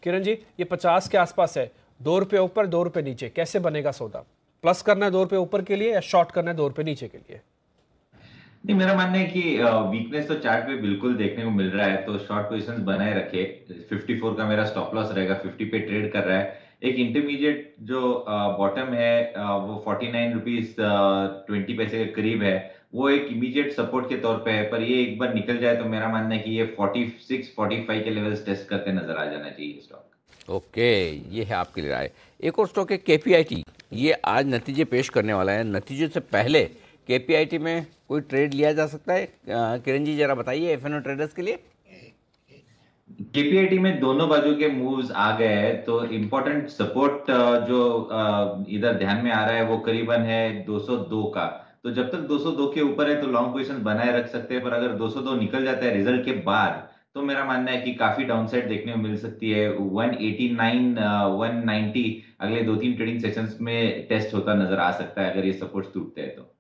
Speaker 2: किरण जी, ये 50 के आसपास है, 2 रुपये ऊपर 2 रुपये नीचे, कैसे बनेगा सौदा? प्लस करना है 2 रुपये ऊपर के लिए या शॉर्ट करना है 2 रुपये नीचे के लिए?
Speaker 6: नहीं, मेरा मानना है कि वीकनेस तो चार्ट पे बिल्कुल देखने को मिल रहा है, तो शॉर्ट पोजीशंस बनाए रखे। 54 का मेरा स्टॉप लॉस रहेगा, 50 पे ट्रेड कर रहा है। एक इंटरमीडिएट जो बॉटम है वो 49 रुपीज 20 पैसे के करीब है, वो एक इमीडिएट सपोर्ट के तौर पे है, पर ये एक बार निकल जाए तो मेरा मानना है कि ये 46-45 के लेवल्स टेस्ट करते नजर आ जाना चाहिए स्टॉक।
Speaker 1: ओके, ये है आपके लिए राय। एक और स्टॉक है KPIT, ये आज नतीजे पेश करने वाला है। नतीजों से पहले KPIT में कोई ट्रेड लिया जा सकता है? किरण जी जरा बताइए FNO ट्रेडर्स के लिए।
Speaker 6: KPIT में दोनों बाजू के मूव्स आ गए हैं, तो इम्पोर्टेंट सपोर्ट जो इधर ध्यान में आ रहा है वो करीबन है 202 का। तो जब तक 202 के ऊपर है तो लॉन्ग पोजीशन बनाए रख सकते हैं, पर अगर 202 निकल जाता है रिजल्ट के बाद तो मेरा मानना है कि काफी डाउनसाइड देखने को मिल सकती है। 189 190 अगले 2-3 ट्रेडिंग सेशंस में टेस्ट होता नजर आ सकता है अगर ये सपोर्ट टूटते हैं तो।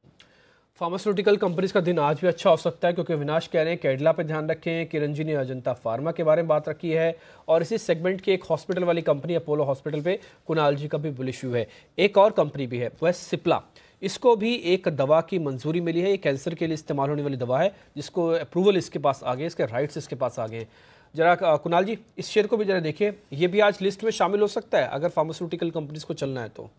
Speaker 2: फार्मास्यूटिकल कंपनीज का दिन आज भी अच्छा हो सकता है, क्योंकि अविनाश कह रहे हैं कैडिला पे ध्यान रखें, किरण जी ने अजंता फार्मा के बारे में बात रखी है, और इसी सेगमेंट की एक हॉस्पिटल वाली कंपनी अपोलो हॉस्पिटल पे कुणाल जी का भी बुलिश व्यू है। एक और कंपनी भी है, वह सिप्ला, इसको भी एक दवा की मंजूरी मिली है, ये कैंसर के लिए इस्तेमाल होने वाली दवा है जिसको अप्रूवल इसके पास आ गए, इसके राइट्स इसके पास आ गए हैं। जरा कुणाल जी इस शेयर को भी जरा देखिए, ये भी आज लिस्ट में शामिल हो सकता है अगर फार्मास्यूटिकल कंपनीज को चलना है तो।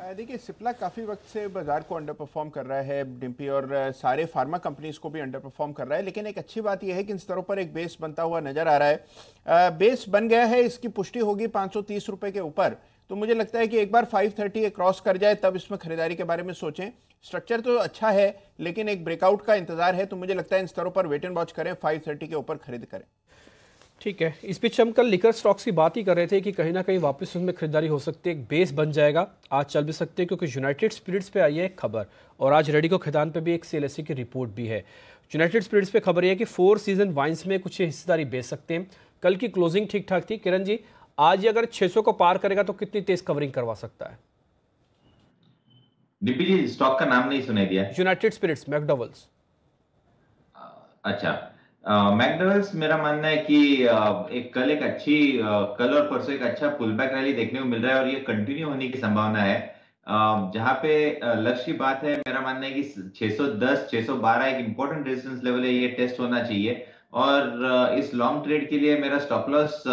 Speaker 9: देखिए, सिप्ला काफ़ी वक्त से बाजार को अंडर परफॉर्म कर रहा है डिम्पी, और सारे फार्मा कंपनीज को भी अंडर परफॉर्म कर रहा है, लेकिन एक अच्छी बात यह है कि इन स्तरों पर एक बेस बनता हुआ नजर आ रहा है। बेस बन गया है, इसकी पुष्टि होगी 530 रुपए के ऊपर, तो मुझे लगता है कि एक बार 530 क्रॉस कर जाए तब इसमें खरीदारी के बारे में सोचें। स्ट्रक्चर तो अच्छा है, लेकिन एक ब्रेकआउट का इंतजार है, तो मुझे लगता है इन स्तरों पर वेट एंड वॉच करें, 530 के ऊपर खरीद करें।
Speaker 2: ठीक है, इस बीच हम कल लिकर स्टॉक्स की बात ही कर रहे थे कि कहीं ना कहीं वापस उसमें खरीदारी हो सकती है, एक बेस बन जाएगा, आज चल भी सकते हैं, क्योंकि यूनाइटेड स्पिरिट्स पे आई है खबर, और आज रेडिको खदान पे भी एक CLSE की रिपोर्ट भी है। यूनाइटेड स्पिरिट्स पे खबर यह है कि 4 सीजन वाइन्स में कुछ हिस्सेदारी बेच सकते हैं। कल की क्लोजिंग ठीक ठाक थी। किरण जी, आज ये अगर 600 को पार करेगा तो कितनी तेज कवरिंग करवा सकता है?
Speaker 6: डिम्पी जी, स्टॉक का नाम नहीं सुनाई दिया।
Speaker 2: United Spirits, McDowell's.
Speaker 6: अच्छा, मैकडॉवेल्स, मेरा मानना है कि कल और परसों एक अच्छा पुल बैक रैली देखने को मिल रहा है और ये कंटिन्यू होने की संभावना है। जहां पे लक्ष्य की बात है, मेरा मानना है कि 610 612 एक इंपॉर्टेंट रेजिस्टेंस लेवल है, ये टेस्ट होना चाहिए, और इस लॉन्ग ट्रेड के लिए मेरा स्टॉप लॉस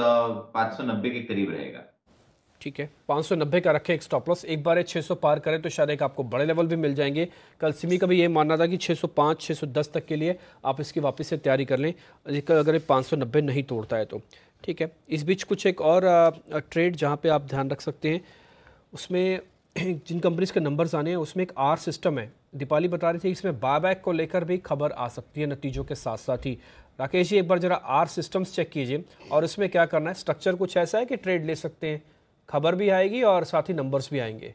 Speaker 6: 590 के करीब रहेगा।
Speaker 2: ठीक है, 590 का रखें एक स्टॉप लॉस, एक बार 600 पार करें तो शायद एक आपको बड़े लेवल भी मिल जाएंगे। कल सिमी का भी ये मानना था कि 605 610 तक के लिए आप इसकी वापस से तैयारी कर लें अगर 590 नहीं तोड़ता है तो। ठीक है, इस बीच कुछ एक और ट्रेड जहां पे आप ध्यान रख सकते हैं, उसमें जिन कंपनीज के नंबर्स आने हैं उसमें एक आर सिस्टम है। दीपाली बता रही थी इसमें बायबैक को लेकर भी खबर आ सकती है नतीजों के साथ साथ ही। राकेश जी, एक बार जरा आर सिस्टम्स चेक कीजिए और इसमें क्या करना है। स्ट्रक्चर कुछ ऐसा है कि ट्रेड ले सकते हैं, खबर भी आएगी और साथ ही नंबर्स भी आएंगे।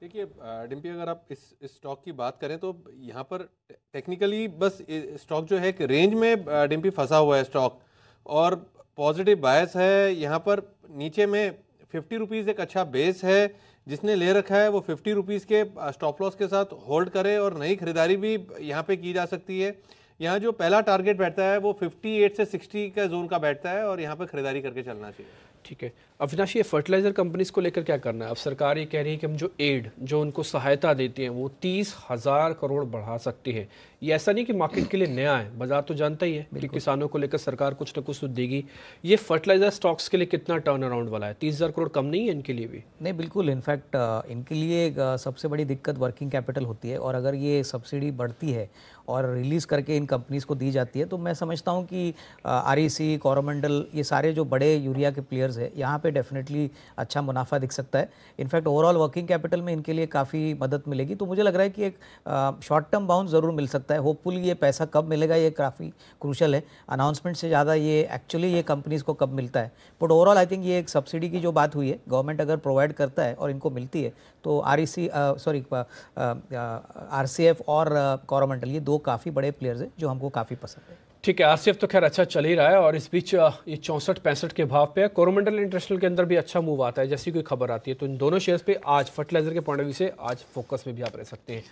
Speaker 7: देखिए डिम्पी, अगर आप इस स्टॉक की बात करें तो यहाँ पर टेक्निकली बस स्टॉक जो है एक रेंज में डिम्पी फंसा हुआ है स्टॉक, और पॉजिटिव बायस है यहाँ पर। नीचे में 50 रुपीज़ एक अच्छा बेस है, जिसने ले रखा है वो 50 रुपीज़ के स्टॉप लॉस के साथ होल्ड करे और नई खरीदारी भी यहाँ पे की जा सकती है। यहाँ जो पहला टारगेट बैठता है वो 58 से 60 का जोन का बैठता है और यहाँ पे खरीदारी करके चलना चाहिए।
Speaker 2: ठीक है। अविनाश, ये फर्टिलाइजर कंपनीज को लेकर क्या करना है? अब सरकार ये कह रही है कि हम जो एड जो उनको सहायता देती हैं वो 30,000 करोड़ बढ़ा सकती है। ये ऐसा नहीं कि मार्केट के लिए नया है, बाजार तो जानता ही है कि किसानों को लेकर सरकार कुछ ना कुछ तो देगी। ये फर्टिलाइजर स्टॉक्स के लिए कितना टर्न अराउंड वाला है? 30,000 करोड़ कम नहीं है इनके लिए भी?
Speaker 8: नहीं, बिल्कुल। इनफैक्ट इनके लिए सबसे बड़ी दिक्कत वर्किंग कैपिटल होती है, और अगर ये सब्सिडी बढ़ती है और रिलीज़ करके इन कंपनीज़ को दी जाती है तो मैं समझता हूँ कि आरईसी, कोरोमंडल, ये सारे जो बड़े यूरिया के प्लेयर्स हैं यहाँ पे डेफिनेटली अच्छा मुनाफा दिख सकता है। इनफैक्ट ओवरऑल वर्किंग कैपिटल में इनके लिए काफ़ी मदद मिलेगी। तो मुझे लग रहा है कि एक शॉर्ट टर्म बाउंस ज़रूर मिल सकता है। होपफुली ये पैसा कब मिलेगा ये काफ़ी क्रूशल है। अनाउंसमेंट से ज़्यादा ये एक्चुअली ये कंपनीज़ को कब मिलता है। बट ओवरऑल आई थिंक ये एक सब्सिडी की जो बात हुई है, गवर्नमेंट अगर प्रोवाइड करता है और इनको मिलती है तो आरसीएफ और कोरोमंडल, ये दो काफ़ी बड़े प्लेयर्स हैं जो हमको काफ़ी पसंद है।
Speaker 2: ठीक है, आरसीएफ तो खैर अच्छा चल ही रहा है और इस बीच ये 64-65 के भाव पे है। कोरोमंडल इंटरनेशनल के अंदर भी अच्छा मूव आता है जैसी कोई खबर आती है। तो इन दोनों शेयर्स पे आज फर्टिलाइजर के पॉइंट ऑफ व्यू से आज फोकस में भी आप रह सकते हैं।